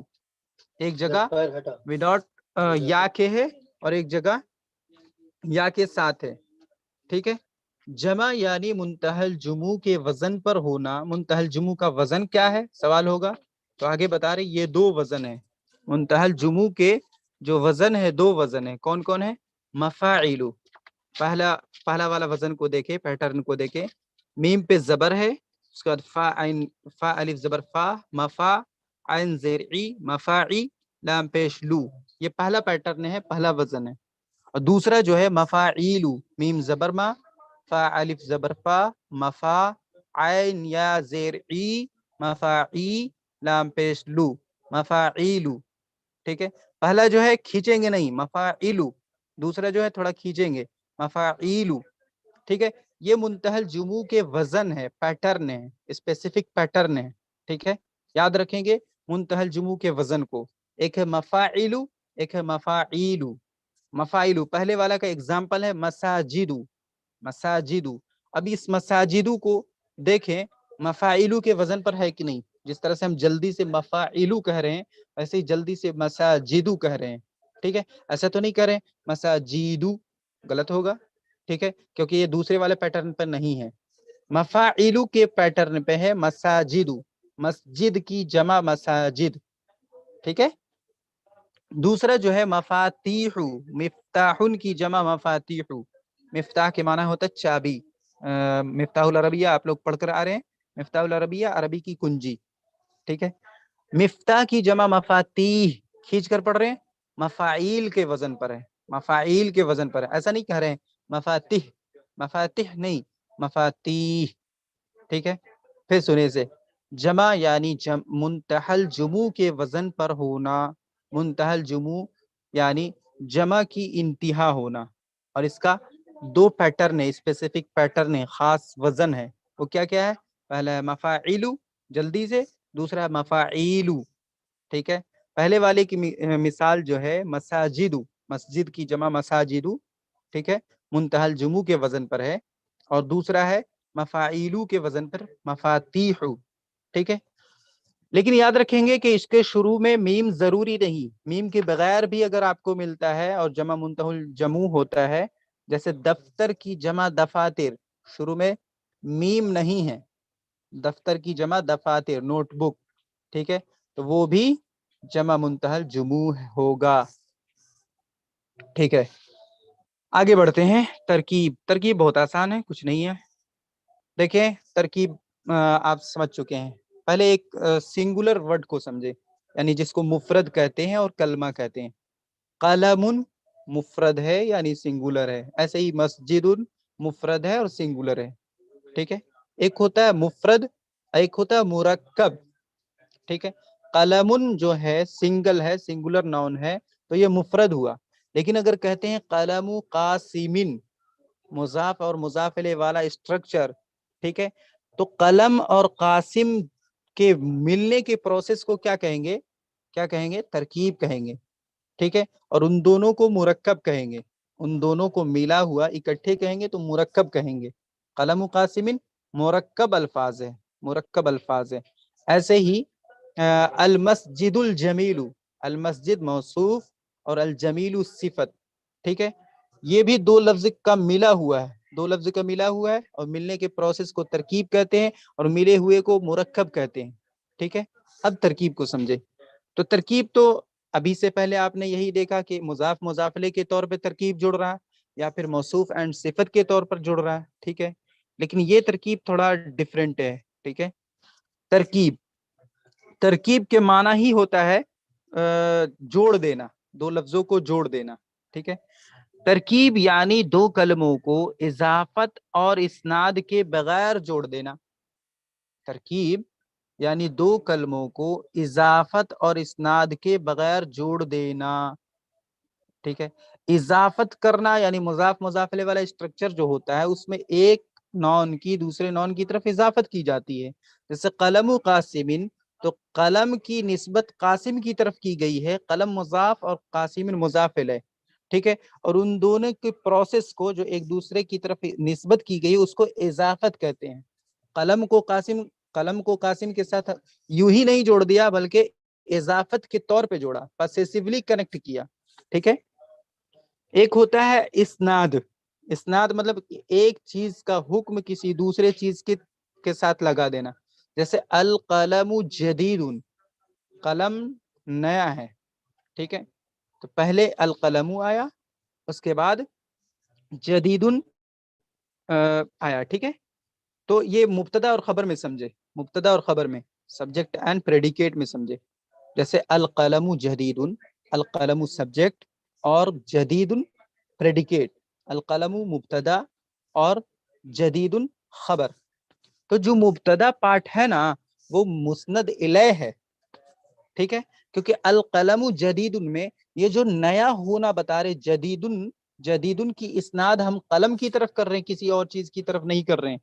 ایک جگہ وداؤٹ یا کے ہے اور ایک جگہ یا کے ساتھ ہے، ٹھیک ہے۔ جمع یعنی منتہا الجموع کے وزن پر ہونا۔ منتہا الجموع کا وزن کیا ہے سوال ہوگا، تو آگے بتا رہے یہ دو وزن ہیں منتہا الجموع کے، جو وزن ہے دو وزن ہے، کون کون ہے؟ مفاعلو، پہلا والا وزن کو دیکھیں، پیٹرن کو دیکھیں، میم پہ زبر ہے، اس کے بعد فا عین، فا الف زبر فا، مفا عین زیر ای، مفاعی لام پیش لو، یہ پہلا پیٹرن ہے، پہلا وزن ہے۔ اور دوسرا جو ہے مفاعیلو، میم زبر ما، فا الف زبر فا، مفا عین یا زیر ای، مفاعی لام پیش لو، مفاعیلو، ٹھیک ہے۔ پہلا جو ہے کھینچیں گے نہیں، مفاعیلو، دوسرا جو ہے تھوڑا کھینچیں گے، مفاعیلو، ٹھیک ہے۔ یہ منتہا الجموع کے وزن ہے، پیٹرن ہے، اسپیسیفک پیٹرن ہے، ٹھیک ہے۔ یاد رکھیں گے منتہا الجموع کے وزن کو، ایک ہے مفاعلو، ایک ہے مفاعیلو۔ مفاعلو پہلے والا کا اگزامپل ہے مساجدو، مساجدو۔ اب اس مساجدو کو دیکھیں مفاعلو کے وزن پر ہے کہ نہیں، جس طرح سے ہم جلدی سے مفاعلو کہہ رہے ہیں ویسے ہی جلدی سے مساجدو کہہ رہے ہیں، ٹھیک ہے۔ ایسا تو نہیں کہہ رہے ہیں مساجدو، غلط ہوگا، ٹھیک ہے، کیونکہ یہ دوسرے والے پیٹرن پر نہیں ہے۔ مفاعلو کے پیٹرن پہ ہے مساجدو، مسجد کی جمع مساجد، ٹھیک ہے۔ دوسرا جو ہے مفاتیح، مفتاحن کی جمع مفاتیح، مفتاح کے معنی ہوتا ہے چابی، مفتاح العربیہ آپ لوگ پڑھ کر آ رہے ہیں، مفتاح العربیہ عربی کی کنجی، ٹھیک ہے۔ مفتاح کی جمع مفاتیح، کھینچ کر پڑھ رہے ہیں، مفاعیل کے وزن پر ہے، مفاعیل کے وزن پر ہے، ایسا نہیں کہہ رہے ہیں مفاتیح، مفاتیح نہیں، مفاتیح، ٹھیک ہے۔ پھر سنے سے جمع یعنی منتہا الجموع کے وزن پر ہونا، منتہا الجموع یعنی جمع کی انتہا ہونا، اور اس کا دو پیٹرن ہے، اسپیسیفک پیٹرن ہے، خاص وزن ہے، وہ کیا کیا ہے؟ پہلا ہے مفاعلو جلدی سے، دوسرا ہے مفاعیلو، ٹھیک ہے۔ پہلے والے کی مثال جو ہے مساجدو، مسجد کی جمع مساجدو، ٹھیک ہے، منتہا الجموع کے وزن پر ہے، اور دوسرا ہے مفاعیلو کے وزن پر مفاتیح، ٹھیک ہے۔ لیکن یاد رکھیں گے کہ اس کے شروع میں میم ضروری نہیں، میم کے بغیر بھی اگر آپ کو ملتا ہے اور جمع منتہا الجموع ہوتا ہے، جیسے دفتر کی جمع دفاتر، شروع میں میم نہیں ہے، دفتر کی جمع دفاتر نوٹ بک، ٹھیک ہے، تو وہ بھی جمع منتہا الجموع ہوگا، ٹھیک ہے۔ آگے بڑھتے ہیں، ترکیب بہت آسان ہے، کچھ نہیں ہے۔ دیکھیں ترکیب آپ سمجھ چکے ہیں، پہلے ایک سنگولر ورڈ کو سمجھے، یعنی جس کو مفرد کہتے ہیں اور کلمہ کہتے ہیں۔ قلم مفرد ہے یعنی سنگولر ہے، ایسے ہی مسجد مفرد ہے اور سنگولر ہے، ٹھیک ہے۔ ایک ہوتا ہے مفرد، ایک ہوتا ہے مرکب، ٹھیک ہے۔ قلم جو ہے سنگل ہے، سنگولر ناؤن ہے، تو یہ مفرد ہوا، لیکن اگر کہتے ہیں قلم قاسم، مضاف اور مضاف الیہ والا اسٹرکچر، ٹھیک ہے، تو قلم اور قاسم کے ملنے کے پروسیس کو کیا کہیں گے؟ کیا کہیں گے؟ ترکیب کہیں گے، ٹھیک ہے۔ اور ان دونوں کو مرکب کہیں گے، ان دونوں کو ملا ہوا اکٹھے کہیں گے تو مرکب کہیں گے۔ قلم و قاسم مرکب الفاظ ہے، مرکب الفاظ ہے۔ ایسے ہی المسجد الجمیل، المسجد موصوف اور الجمیل صفت، ٹھیک ہے، یہ بھی دو لفظ کا ملا ہوا ہے، دو لفظ کا ملا ہوا ہے، اور ملنے کے پروسیس کو ترکیب کہتے ہیں اور ملے ہوئے کو مرکب کہتے ہیں، ٹھیک ہے۔ اب ترکیب کو سمجھے. تو ترکیب تو ابھی سے پہلے آپ نے یہی دیکھا کہ مضاف مضاف الیہ کے طور پہ ترکیب جڑ رہا ہے یا پھر موصوف اینڈ صفت کے طور پر جڑ رہا ہے. ٹھیک ہے, لیکن یہ ترکیب تھوڑا ڈفرینٹ ہے. ٹھیک ہے, ترکیب کے معنی ہی ہوتا ہے جوڑ دینا, دو لفظوں کو جوڑ دینا. ٹھیک ہے, ترکیب یعنی دو کلموں کو اضافت اور اسناد کے بغیر جوڑ دینا. ترکیب یعنی دو کلموں کو اضافت اور اسناد کے بغیر جوڑ دینا. ٹھیک ہے, اضافت کرنا یعنی مضاف مضاف الیہ والا اسٹرکچر جو ہوتا ہے اس میں ایک نون کی دوسرے نون کی طرف اضافت کی جاتی ہے. جیسے قلم قاسم, تو قلم کی نسبت قاسم کی طرف کی گئی ہے, قلم مضاف اور قاسم مضاف الیہ. ٹھیک ہے, اور ان دونوں کے پروسیس کو جو ایک دوسرے کی طرف نسبت کی گئی اس کو اضافت کہتے ہیں. قلم کو قاسم کے ساتھ یوں ہی نہیں جوڑ دیا بلکہ اضافت کے طور پہ جوڑا, پسیسیولی کنیکٹ کیا. ٹھیک ہے, ایک ہوتا ہے اسناد. اسناد مطلب ایک چیز کا حکم کسی دوسرے چیز کے ساتھ لگا دینا. جیسے القلم جدید, قلم نیا ہے. ٹھیک ہے, تو پہلے القلم آیا, اس کے بعد جدید آیا. ٹھیک ہے, تو یہ مبتدا اور خبر میں سمجھے, مبتدا اور خبر میں, سبجیکٹ اینڈ پریڈیکیٹ میں سمجھے. جیسے القلم جدید, القلم سبجیکٹ اور جدید پریڈیکیٹ, القلم مبتدا اور جدید خبر. تو جو مبتدا پارٹ ہے نا وہ مسند الیہ ہے. ٹھیک ہے, کیونکہ القلم جدید میں یہ جو نیا ہونا بتا رہے, جدید کی اسناد ہم قلم کی طرف کر رہے ہیں, کسی اور چیز کی طرف نہیں کر رہے ہیں.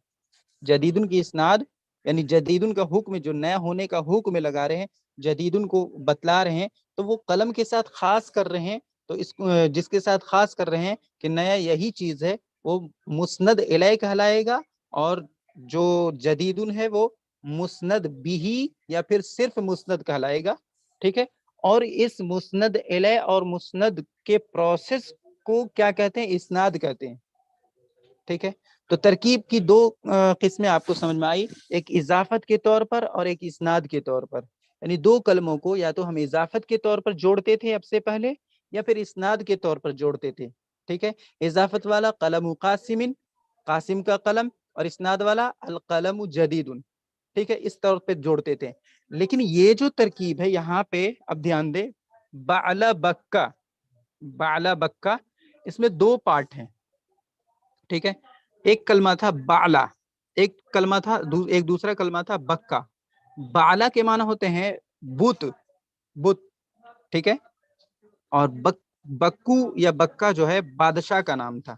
جدید کی اسناد یعنی جدید کا حکم جو نیا ہونے کا حکم لگا رہے ہیں, جدید کو بتلا رہے ہیں, تو وہ قلم کے ساتھ خاص کر رہے ہیں. تو اس جس کے ساتھ خاص کر رہے ہیں کہ نیا یہی چیز ہے وہ مسند الیہ کہلائے گا, اور جو جدید ہے وہ مسند بھی یا پھر صرف مسند کہلائے گا. ٹھیک ہے, اور اس مسند الیہ اور مسند کے پروسیس کو کیا کہتے ہیں, اسناد کہتے ہیں. ٹھیک ہے, تو ترکیب کی دو قسمیں آپ کو سمجھ میں آئی, ایک اضافت کے طور پر اور ایک اسناد کے طور پر. یعنی دو کلموں کو یا تو ہم اضافت کے طور پر جوڑتے تھے اب سے پہلے, یا پھر اسناد کے طور پر جوڑتے تھے. ٹھیک ہے, اضافت والا قلم قاسم, قاسم کا قلم, اور اسناد والا القلم جدید. ٹھیک ہے, اس طور پہ جوڑتے تھے. لیکن یہ جو ترکیب ہے یہاں پہ اب دھیان دے, بعلا بکا, بعلا بکا, اس میں دو پارٹ ہیں. ٹھیک ہے, ایک کلمہ تھا بعلا, ایک کلمہ تھا, ایک دوسرا کلمہ تھا بکا. بعلا کے معنی ہوتے ہیں بت, بت. ٹھیک ہے, اور بکو یا بکا جو ہے بادشاہ کا نام تھا,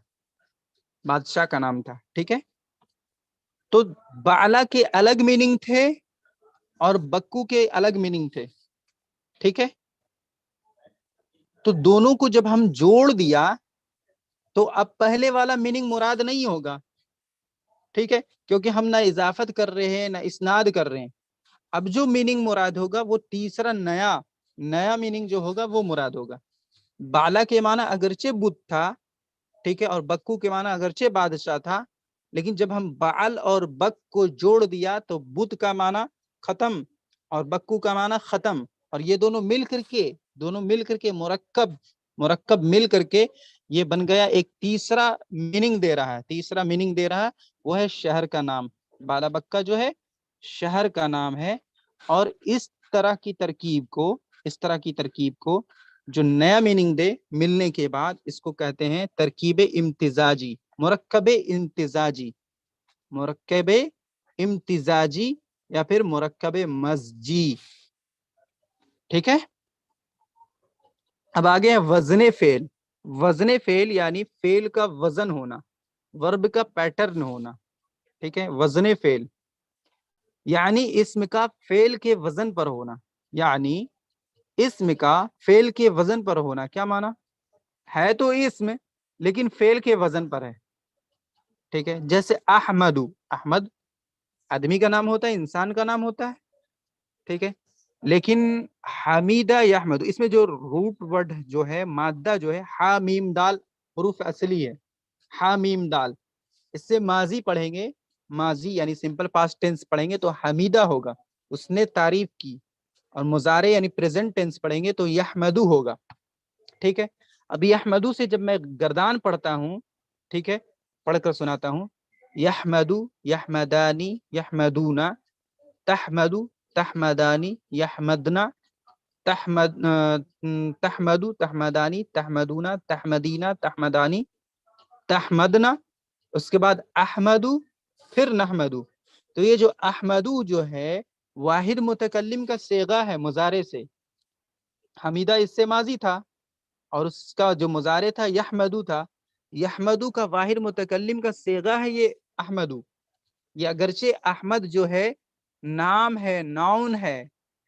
بادشاہ کا نام تھا. ٹھیک ہے, تو بعلا کے الگ میننگ تھے اور بکو کے الگ میننگ تھے. ٹھیک ہے, تو دونوں کو جب ہم جوڑ دیا تو اب پہلے والا میننگ مراد نہیں ہوگا. ٹھیک ہے, کیونکہ ہم نہ اضافت کر رہے ہیں نہ اسناد کر رہے ہیں. اب جو میننگ مراد ہوگا وہ تیسرا نیا میننگ جو ہوگا وہ مراد ہوگا. بالا کے معنی اگرچہ بت تھا, ٹھیک ہے, اور بکو کے معنی اگرچہ بادشاہ تھا, لیکن جب ہم بعل اور بک کو جوڑ دیا تو بت کا معنی ختم اور بکو کا معنی ختم, اور یہ دونوں مل کر کے مرکب مل کر کے یہ بن گیا ایک تیسرا میننگ دے رہا ہے, وہ ہے شہر کا نام. بالا بکا جو ہے شہر کا نام ہے. اور اس طرح کی ترکیب کو جو نیا میننگ دے ملنے کے بعد اس کو کہتے ہیں ترکیب امتزاجی, مرکب امتزاجی یا پھر مرکب مزجی. ٹھیک ہے, اب آگے ہیں وزن فعل. وزن فعل یعنی فعل کا وزن ہونا, ورب کا پیٹرن ہونا. ٹھیک ہے, وزن فعل یعنی اسم کا فعل کے وزن پر ہونا, یعنی اسم کا فعل کے وزن پر ہونا. کیا معنی ہے, تو اسم لیکن فعل کے وزن پر ہے. ٹھیک ہے, جیسے احمد آدمی کا نام ہوتا ہے, انسان کا نام ہوتا ہے. ٹھیک ہے, لیکن حمیدہ یحمد, اس میں جو روٹ ورڈ جو ہے, مادہ جو ہے ہا میم دال, حروف اصلی ہے ہا میم دال. اس سے ماضی پڑھیں گے, ماضی یعنی سمپل پاسٹ ٹینس پڑھیں گے تو حمیدہ ہوگا, اس نے تعریف کی. اور مضارع یعنی پریزنٹ ٹینس پڑھیں گے تو یحمدو ہوگا. ٹھیک ہے. اب یحمدو سے جب میں گردان پڑھتا ہوں, ٹھیک ہے, پڑھ کر سناتا ہوں. یحمدو, یحمدانی, یحمدونا, تحمدو, تحمدانی, یحمدنا, تحمدو, تحمدانی, تحمدونا, تحمدینا, تحمدانی, تحمدنا. اس کے بعد احمدو, پھر نحمدو. تو یہ جو احمدو جو ہے واحد متکلم کا صیغہ ہے مضارع سے. حمیدہ اس سے ماضی تھا اور اس کا جو مضارع تھا یحمدو تھا. یحمدو کا واحد متکلم کا صیغہ ہے یہ احمدو. یہ اگرچہ احمد جو ہے نام ہے, ناؤن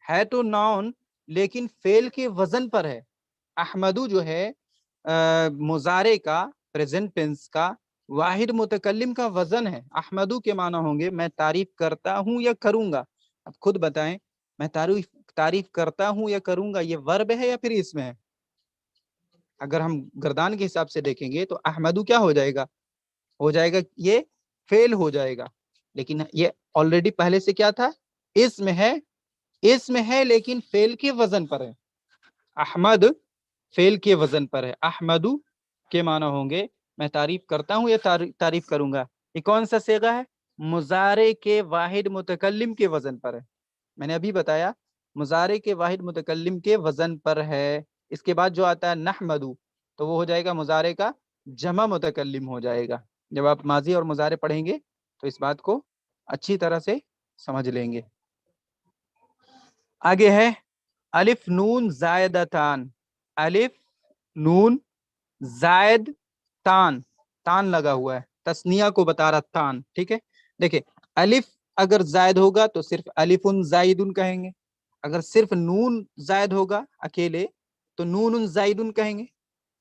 ہے تو ناؤن, لیکن فعل کے وزن پر ہے. احمدو جو ہے مضارع کا, پریزنٹ ٹینس کا واحد متکلم کا وزن ہے. احمدو کے معنی ہوں گے میں تعریف کرتا ہوں یا کروں گا. اب خود بتائیں, میں تعریف کرتا ہوں یا کروں گا, یہ ورب ہے یا پھر اسم ہے؟ اگر ہم گردان کے حساب سے دیکھیں گے تو احمدو کیا ہو جائے گا, یہ فعل ہو جائے گا. لیکن یہ آلریڈی پہلے سے کیا تھا, اسم ہے لیکن فعل کے وزن پر ہے. احمد فعل کے وزن پر ہے. احمدو کے معنی ہوں گے میں تعریف کرتا ہوں یا تعریف کروں گا. یہ کون سا صیغہ ہے؟ مضارع کے واحد متکلم کے وزن پر ہے. میں نے ابھی بتایا مضارع کے واحد متکلم کے وزن پر ہے. اس کے بعد جو آتا ہے نحمدو تو وہ ہو جائے گا مضارع کا جمع متکلم ہو جائے گا. جب آپ ماضی اور مضارع پڑھیں گے تو اس بات کو اچھی طرح سے سمجھ لیں گے. آگے ہے الف نون زائدتان. الف نون زائد تان, تان لگا ہوا ہے, تسنیہ کو بتا رہا تان. ٹھیک ہے, دیکھیں الف اگر زائد ہوگا تو صرف الفن زائدن کہیں گے. اگر صرف نون زائد ہوگا اکیلے تو نون زائدن کہیں گے.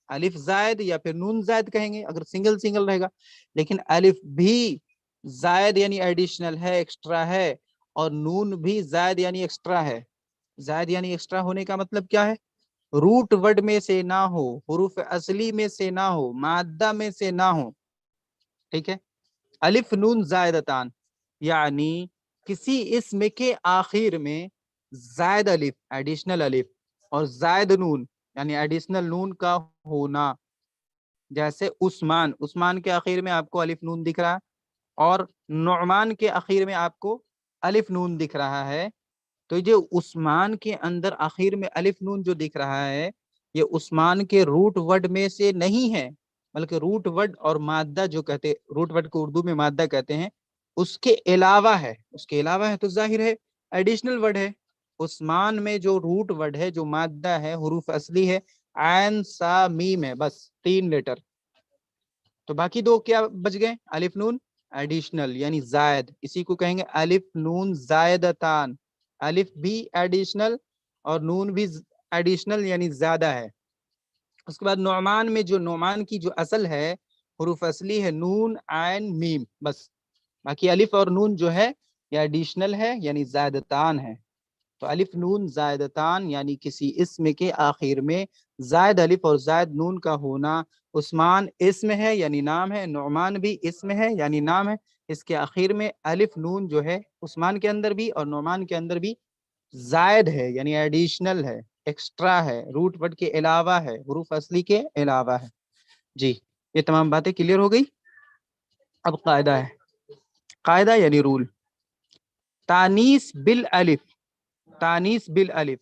الف زائد یا پھر نون زائد کہیں گے اگر سنگل رہے گا. لیکن الف بھی زائد یعنی ایڈیشنل ہے, ایکسٹرا ہے, اور نون بھی زائد یعنی ایکسٹرا ہے. زائد یعنی ایکسٹرا ہونے کا مطلب کیا ہے؟ روٹ ورڈ میں سے نہ ہو, حروف اصلی میں سے نہ ہو, مادہ میں سے نہ ہو. ٹھیک ہے. الف نون زائدتان یعنی کسی اسم کے آخر میں زائد الف ایڈیشنل الف اور زائد نون یعنی ایڈیشنل نون کا ہونا. جیسے عثمان, عثمان کے آخر میں آپ کو الف نون دکھ رہا, اور نعمان کے آخر میں آپ کو الف نون دکھ رہا ہے. تو جو عثمان کے اندر آخر میں الف نون جو دکھ رہا ہے یہ عثمان کے روٹ ورڈ میں سے نہیں ہے, بلکہ روٹ ورڈ اور مادہ جو کہتے, روٹ ورڈ کو اردو میں مادہ کہتے ہیں, اس کے علاوہ ہے. اس کے علاوہ ہے تو ظاہر ہے ایڈیشنل ورڈ ہے. عثمان میں جو روٹ ورڈ ہے, جو مادہ ہے, حروف اصلی ہے, عین سا میم ہے, بس 3 لیٹر. تو باقی 2 کیا بچ گئے؟ الف نون ایڈیشنل یعنی زائد, اسی کو کہیں گے الف نون زائدتان. الف بھی ایڈیشنل اور نون بھی ایڈیشنل یعنی زیادہ ہے. اس کے بعد نعمان میں جو نعمان کی جو اصل ہے حروف اصلی ہے نون عین میم بس. باقی الف اور نون جو ہے یہ ایڈیشنل ہے یعنی زائدتان ہے. تو الف نون زائدتان یعنی کسی اسم کے آخر میں زائد الف اور زائد نون کا ہونا. عثمان اسم ہے یعنی نام ہے, نعمان بھی اسم ہے یعنی نام ہے, اس کے آخر میں الف نون جو ہے عثمان کے اندر بھی اور نعمان کے اندر بھی زائد ہے یعنی ایڈیشنل ہے, ایکسٹرا ہے, روٹ ورڈ کے علاوہ ہے, حروف اصلی کے علاوہ ہے. جی یہ تمام باتیں کلیئر ہو گئی. اب قاعدہ ہے, قاعدہ یعنی رول. تانیث بالالف, تانیث بالالف,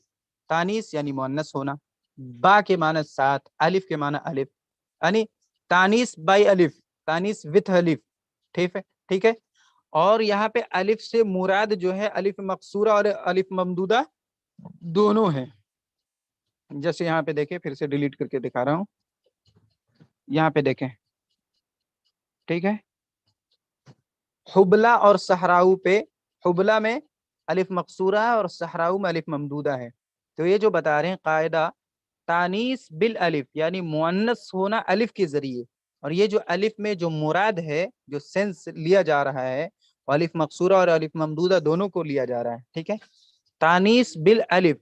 تانیث یعنی مؤنث ہونا, با کے معنی ساتھ, الف کے معنی الف, یعنی تانیث بائی الف, تانیث وتھ الف. ٹھیک ہے. اور یہاں پہ الف سے مراد جو ہے الف مقصورہ اور الف ممدودہ دونوں ہیں. جیسے یہاں پہ دیکھیں, پھر سے ڈیلیٹ کر کے دکھا رہا ہوں, یہاں پہ دیکھیں. ٹھیک ہے. حبلہ اور صحراؤ پہ, حبلہ میں الف مقصورہ اور صحراؤ میں الف ممدودہ ہے. تو یہ جو بتا رہے ہیں قاعدہ تانیث بالالف یعنی مؤنث ہونا الف کے ذریعے, اور یہ جو الف میں جو مراد ہے, جو سینس لیا جا رہا ہے, الف مقصورہ اور الف ممدودہ دونوں کو لیا جا رہا ہے. ٹھیک ہے. تانیث بالالف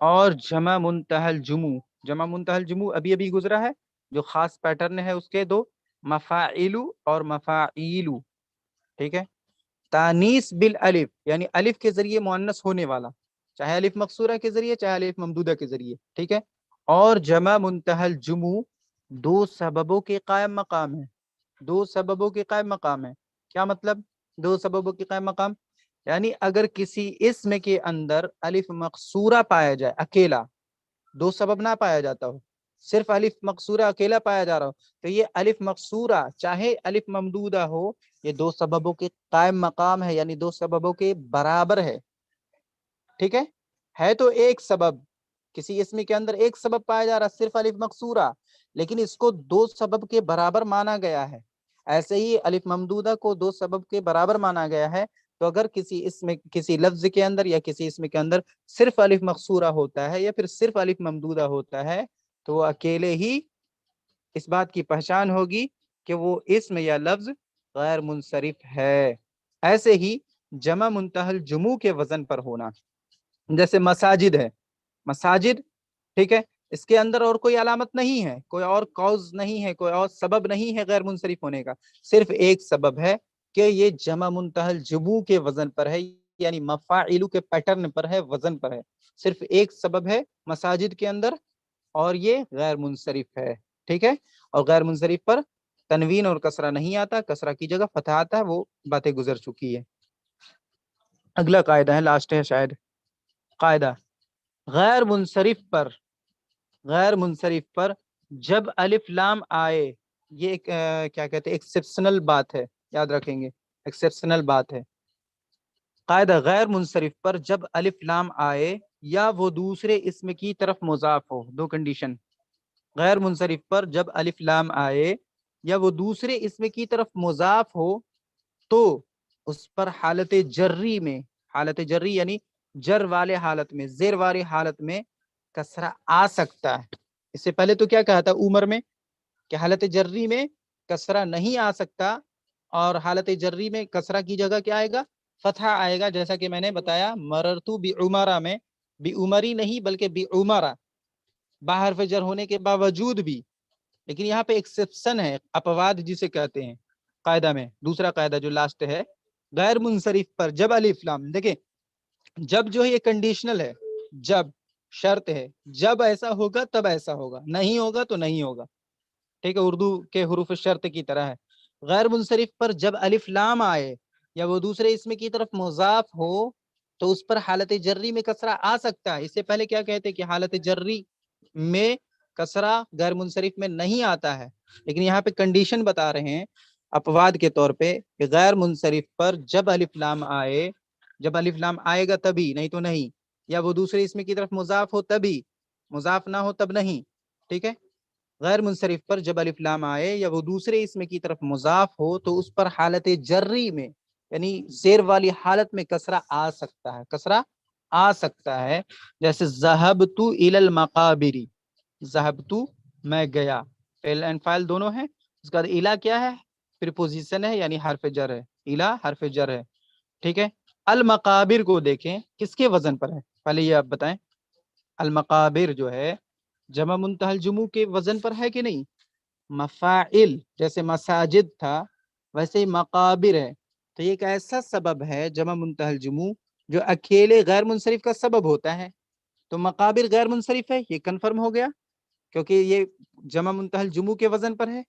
اور جمع منتہی الجموع, جمع منتہی الجموع ابھی گزرا ہے, جو خاص پیٹرن ہے اس کے 2 مفاعلو اور مفاعیلو. ٹھیک ہے. تانیث بالالف یعنی الف کے ذریعے مؤنث ہونے والا, چاہے الف مقصورہ کے ذریعے چاہے الف ممدودہ کے ذریعے، ٹھیک ہے. اور جمع منتہی الجموع دو سببوں کے قائم مقام ہے، دو سببوں کے قائم مقام ہے. کیا مطلب دو سببوں کے قائم مقام؟ یعنی اگر کسی اسم کے اندر الف مقصورہ پایا جائے اکیلا، دو سبب نہ پایا جاتا ہو، صرف الف مقصورہ اکیلا پایا جا رہا ہو، تو یہ الف مقصورہ چاہے الف ممدودہ ہو، یہ دو سببوں کے قائم مقام ہے، یعنی دو سببوں کے برابر ہے. ٹھیک ہے تو ایک سبب، کسی اسم کے اندر ایک سبب پایا جا رہا صرف الف مقصورہ، لیکن اس کو دو سبب کے برابر مانا گیا ہے. ایسے ہی الف ممدودہ کو دو سبب کے برابر مانا گیا ہے. تو اگر کسی لفظ کے اندر یا کسی اسم کے اندر صرف الف مقصورہ ہوتا ہے یا پھر صرف الف ممدودہ ہوتا ہے، تو وہ اکیلے ہی اس بات کی پہچان ہوگی کہ وہ اسم یا لفظ غیر منصرف ہے. ایسے ہی جمع منتہی الجموع کے وزن پر ہونا، جیسے مساجد ہے، مساجد، ٹھیک ہے، اس کے اندر اور کوئی علامت نہیں ہے، کوئی اور کاز نہیں ہے، کوئی اور سبب نہیں ہے غیر منصرف ہونے کا، صرف ایک سبب ہے کہ یہ جمع منتہی الجموع کے وزن پر ہے، یعنی مفاعل کے پیٹرن پر ہے، وزن پر ہے. صرف ایک سبب ہے مساجد کے اندر اور یہ غیر منصرف ہے. ٹھیک ہے، اور غیر منصرف پر تنوین اور کسرہ نہیں آتا، کسرہ کی جگہ فتح آتا ہے، وہ باتیں گزر چکی ہے. اگلا قاعدہ ہے، لاسٹ ہے شاید قاعدہ، غیر منصرف پر جب الف لام آئے، یہ ایک کیا کہتے ہیں ایکسیپشنل بات ہے، یاد رکھیں گے ایکسیپشنل بات ہے. قاعدہ غیر منصرف پر جب الف لام آئے یا وہ دوسرے اسم کی طرف مضاف ہو، دو کنڈیشن. غیر منصرف پر جب الف لام آئے یا وہ دوسرے اسم کی طرف مضاف ہو تو اس پر حالت جری میں، حالت جری یعنی جر والے حالت میں، زیر والے حالت میں کسرہ آ سکتا ہے. اس سے پہلے تو کیا کہا تھا عمر میں کہ حالت جری میں کسرہ نہیں آ سکتا، اور حالت جری میں کسرہ کی جگہ کیا آئے گا؟ فتح آئے گا. جیسا کہ میں نے بتایا مررتو بعمرہ میں بعمری نہیں بلکہ بعمرہ، باحرف جر ہونے کے باوجود بھی. لیکن یہاں پہ ایکسیپشن ہے، اپواد جسے کہتے ہیں قاعدہ میں. دوسرا قاعدہ جو لاسٹ ہے، غیر منصرف پر جب الف لام، دیکھیں جب جو ہے یہ کنڈیشنل ہے، جب شرط ہے، جب ایسا ہوگا تب ایسا ہوگا، نہیں ہوگا تو نہیں ہوگا. ٹھیک ہے، اردو کے حروف شرط کی طرح ہے. غیر منصرف پر جب الف لام آئے یا وہ دوسرے اسم کی طرف مضاف ہو تو اس پر حالت جری میں کسرہ آ سکتا ہے. اس سے پہلے کیا کہتے ہیں کہ حالت جری میں کسرہ غیر منصرف میں نہیں آتا ہے، لیکن یہاں پہ کنڈیشن بتا رہے ہیں اپواد کے طور پہ کہ غیر منصرف پر جب الف لام آئے، جب الف لام آئے گا تبھی، نہیں تو نہیں، یا وہ دوسرے اسم کی طرف مضاف ہو تبھی، مضاف نہ ہو تب نہیں. ٹھیک ہے، غیر منصرف پر جب الف لام آئے یا وہ دوسرے اسم کی طرف مضاف ہو تو اس پر حالت جری میں یعنی زیر والی حالت میں کسرہ آ سکتا ہے، کسرہ آ سکتا ہے. جیسے ذہبت الی المقابر، ذہبت میں گیا، فعل اینڈ فاعل دونوں ہیں. اس کا الا کیا ہے؟ پریپوزیشن ہے، یعنی حرف جر ہے، الا حرف جر ہے. ٹھیک ہے، المقابر کو دیکھیں کس کے وزن پر ہے، پہلے یہ آپ بتائیں. المقابر جو ہے جمع منتہی الجموع کے وزن پر ہے کہ نہیں؟ مفاعل جیسے مساجد تھا ویسے ہی مقابر ہے. تو یہ ایک ایسا سبب ہے جمع منتہی الجموع جو اکیلے غیر منصرف کا سبب ہوتا ہے. تو مقابر غیر منصرف ہے، یہ کنفرم ہو گیا کیونکہ یہ جمع منتہی الجموع کے وزن پر ہے.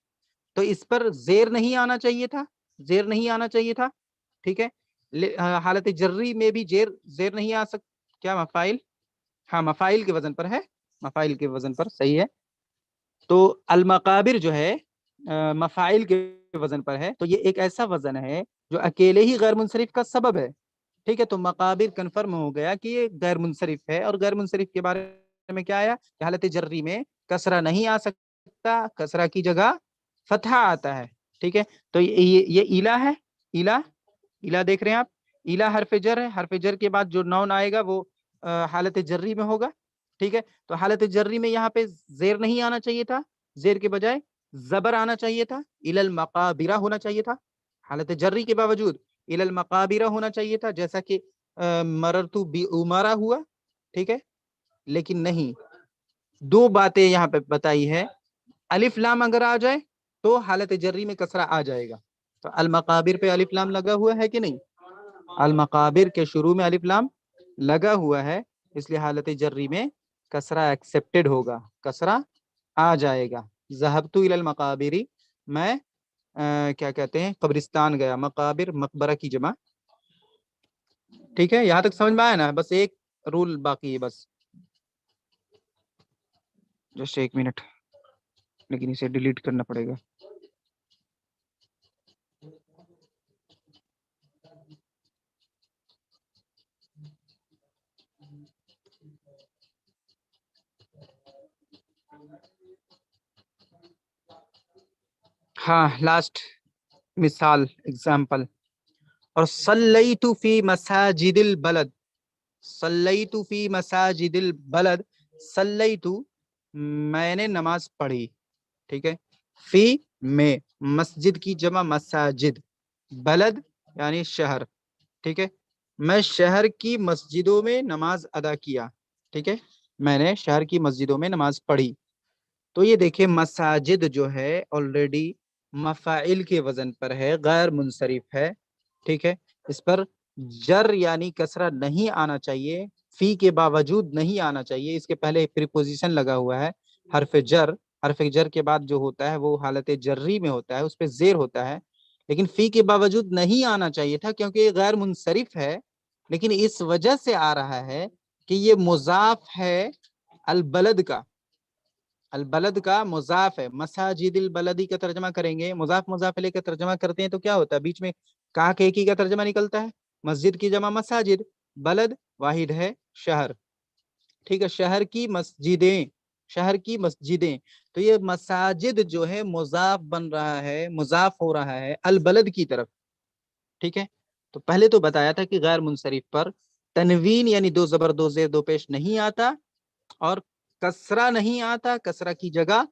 تو اس پر زیر نہیں آنا چاہیے تھا، زیر نہیں آنا چاہیے تھا. ٹھیک ہے، حالت جری میں بھی زیر نہیں آ سکتا. کیا مفاعل؟ ہاں مفاعل کے وزن پر ہے، مفاعل کے وزن پر، صحیح ہے. تو المقابر جو ہے مفاعل کے وزن پر ہے، تو یہ ایک ایسا وزن ہے جو اکیلے ہی غیر منصرف کا سبب ہے. ٹھیک ہے، تو مقابر کنفرم ہو گیا کہ یہ غیر منصرف ہے. اور غیر منصرف کے بارے میں کیا آیا کہ حالت جری میں کسرہ نہیں آ سکتا، کسرہ کی جگہ فتح آتا ہے. ٹھیک ہے، تو یہ الا ہے، الا دیکھ رہے ہیں آپ، الا حرف جر ہے، حرف جر کے بعد جو نون آئے گا وہ حالت جری میں ہوگا. ٹھیک ہے، تو حالت جری میں یہاں پہ زیر نہیں آنا چاہیے تھا، زیر کے بجائے زبر آنا چاہیے تھا، الی المقابرہ ہونا چاہیے تھا. حالت جری کے باوجود الی المقابرہ ہونا چاہیے تھا، جیسا کہ مررتو بعمرہ ہوا. ٹھیک ہے، لیکن نہیں. دو باتیں یہاں پہ بتائی ہے، الف لام اگر آ جائے تو حالت جری میں کسرہ آ جائے گا. تو المقابر پہ الف لام لگا ہوا ہے کہ نہیں؟ المقابر کے شروع میں الف لام لگا ہوا ہے، اس لیے حالت جری میں کسرہ ایکسیپٹڈ ہوگا, کسرہ آ جائے گا. ذہبت الی المقابری, میں کیا کہتے ہیں قبرستان گیا, مقابر مقبرہ کی جمع. ٹھیک ہے, یہاں تک سمجھ میں آیا نا؟ بس ایک رول باقی ہے بس, جسٹ 1 منٹ, لیکن اسے ڈیلیٹ کرنا پڑے گا. ہاں, لاسٹ مثال اگزامپل. اور صلیت فی مساجد البلد, صلیت فی مساجد البلد, صلیت میں نے نماز پڑھی. ٹھیک ہے, فی میں, مسجد کی جمع مساجد, بلد یعنی شہر. ٹھیک ہے, میں شہر کی مسجدوں میں نماز ادا کیا. ٹھیک ہے, میں نے شہر کی مسجدوں میں نماز پڑھی. تو یہ دیکھیں مساجد جو ہے آلریڈی مفاعل کے وزن پر ہے, غیر منصرف ہے. ٹھیک ہے, اس پر جر یعنی کسرہ نہیں آنا چاہیے, فی کے باوجود نہیں آنا چاہیے. اس کے پہلے پریپوزیشن لگا ہوا ہے حرف جر, حرف جر کے بعد جو ہوتا ہے وہ حالت جری میں ہوتا ہے, اس پہ زیر ہوتا ہے. لیکن فی کے باوجود نہیں آنا چاہیے تھا کیونکہ یہ غیر منصرف ہے, لیکن اس وجہ سے آ رہا ہے کہ یہ مضاف ہے البلد کا, البلد کا مضاف ہے. مساجد البلدی کا ترجمہ کریں گے, مضاف مضاف لے کر ترجمہ کرتے ہیں تو کیا ہوتا ہے, بیچ میں کاک ایک ہی کا ترجمہ نکلتا ہے. مسجد کی جمع مساجد, بلد واحد ہے شہر. ٹھیک ہے, شہر کی مسجدیں, شہر کی مسجدیں. تو یہ مساجد جو ہے مضاف بن رہا ہے, مضاف ہو رہا ہے البلد کی طرف. ٹھیک ہے, تو پہلے تو بتایا تھا کہ غیر منصرف پر تنوین یعنی دو زبر دو زیر دو پیش نہیں آتا, اور کسرہ نہیں آتا, کسرہ کی جگہ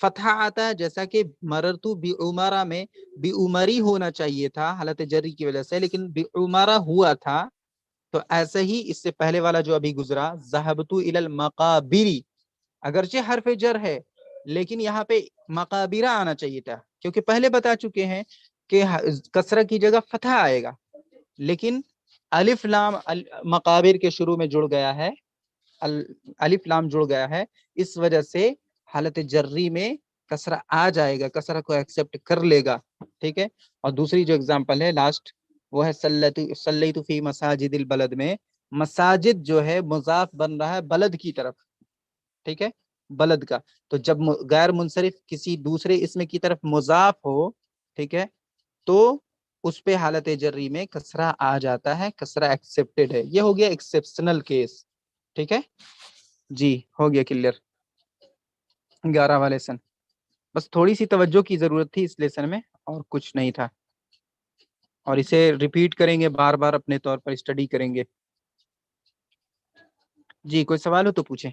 فتحہ آتا ہے. جیسا کہ مررتو بعمرہ میں بعمری ہونا چاہیے تھا حالت جری کی وجہ سے, لیکن بعمرہ ہوا تھا. تو ایسے ہی اس سے پہلے والا جو ابھی گزرا ذہبت الی المقابری, اگرچہ حرف جر ہے لیکن یہاں پہ مقابرہ آنا چاہیے تھا, کیونکہ پہلے بتا چکے ہیں کہ کسرہ کی جگہ فتحہ آئے گا, لیکن الف لام مقابر کے شروع میں جڑ گیا ہے, الف لام جڑ گیا ہے, اس وجہ سے حالت جری میں کسرہ آ جائے گا, کسرہ کو ایکسپٹ کر لے گا. ٹھیک ہے, اور دوسری جو اگزامپل ہے لاسٹ وہ ہے صلیت فی مساجد البلد میں, مساجد جو ہے مضاف بن رہا ہے بلد کی طرف. ٹھیک ہے, بلد کا. تو جب غیر منصرف کسی دوسرے اسم کی طرف مضاف ہو, ٹھیک ہے, تو اس پہ حالت جری میں کسرہ آ جاتا ہے, کسرہ ایکسپٹڈ ہے. یہ ہو گیا ایکسیپشنل کیس. ٹھیک ہے جی, ہو گیا کلیئر 11واں لیسن. بس تھوڑی سی توجہ کی ضرورت تھی اس لیسن میں, اور کچھ نہیں تھا. اور اسے ریپیٹ کریں گے بار بار, اپنے طور پر اسٹڈی کریں گے. جی, کوئی سوال ہو تو پوچھیں.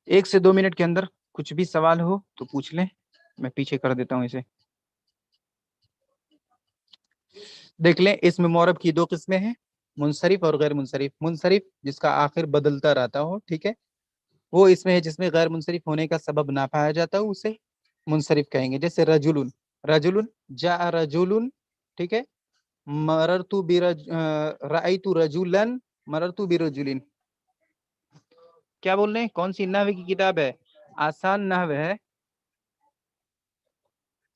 1 سے 2 منٹ کے اندر کچھ بھی سوال ہو تو پوچھ لیں, میں پیچھے کر دیتا ہوں اسے. دیکھ لیں, اس میں معرب کی 2 قسمیں ہیں, منصرف اور غیر منصرف. منصرف جس کا آخر بدلتا رہتا ہو, ٹھیک ہے, وہ اس میں ہے جس میں غیر منصرف ہونے کا سبب نہ پایا جاتا ہو, اسے منصرف کہیں گے. جیسے رجل, رجل جاء رجل, ٹھیک ہے, مررت رأیت رجلا مررت برجل. کیا بول رہے ہیں, کون سی نحو کی کتاب ہے؟ آسان نحو ہے,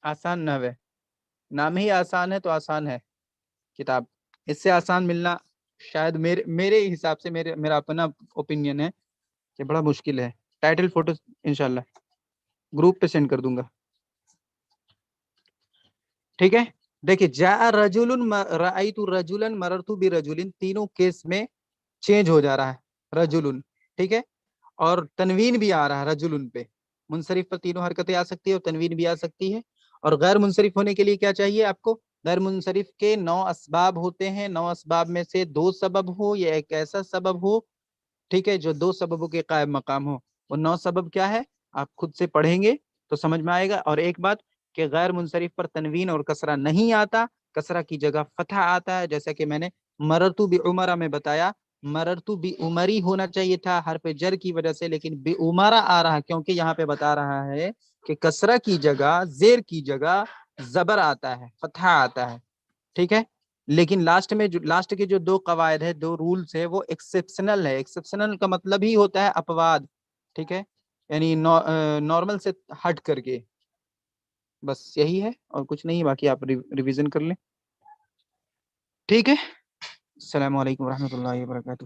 آسان نحو ہے, نام ہی آسان ہے تو آسان ہے کتاب. اس سے آسان ملنا شاید میرے حساب سے, میرا اپنا اوپینین ہے کہ بڑا مشکل ہے. ٹائٹل فوٹو انشاءاللہ گروپ پہ سینڈ کر دوں گا. ٹھیک ہے, دیکھیں جاء رجل رأیت رجلا مررت برجل, تینوں کیس میں چینج ہو جا رہا ہے رجل. ٹھیک ہے, اور تنوین بھی آ رہا ہے رجل پہ. منصرف پر تینوں حرکتیں آ سکتی ہے اور تنوین بھی آ سکتی ہے. اور غیر منصرف ہونے کے لیے کیا چاہیے آپ کو؟ غیر منصرف کے 9 اسباب ہوتے ہیں, 9 اسباب میں سے 2 سبب ہو یا ایک ایسا سبب ہو, ٹھیک ہے, جو 2 سببوں کے قائم مقام ہو. وہ 9 سبب کیا ہے آپ خود سے پڑھیں گے تو سمجھ میں آئے گا. اور ایک بات کہ غیر منصرف پر تنوین اور کسرہ نہیں آتا, کسرہ کی جگہ فتح آتا ہے. جیسا کہ میں نے مررت بعمرہ میں بتایا, مررت بعمری ہونا چاہیے تھا حرف جر کی وجہ سے, لیکن بعمرہ آ رہا کیونکہ یہاں پہ بتا رہا ہے کہ کسرہ کی جگہ زیر کی جگہ زبر آتا ہے, فتح آتا ہے. ٹھیک ہے, لیکن لاسٹ میں جو لاسٹ کے جو 2 قواعد ہے، 2 رولز ہے، وہ ایکسیپشنل ہے. ایکسیپشنل کا مطلب ہی ہوتا ہے اپواد، ٹھیک ہے، یعنی نارمل سے ہٹ کر کے. بس یہی ہے اور کچھ نہیں، باقی آپ ریویژن کر لیں. ٹھیک ہے، السلام علیکم ورحمۃ اللہ وبرکاتہ.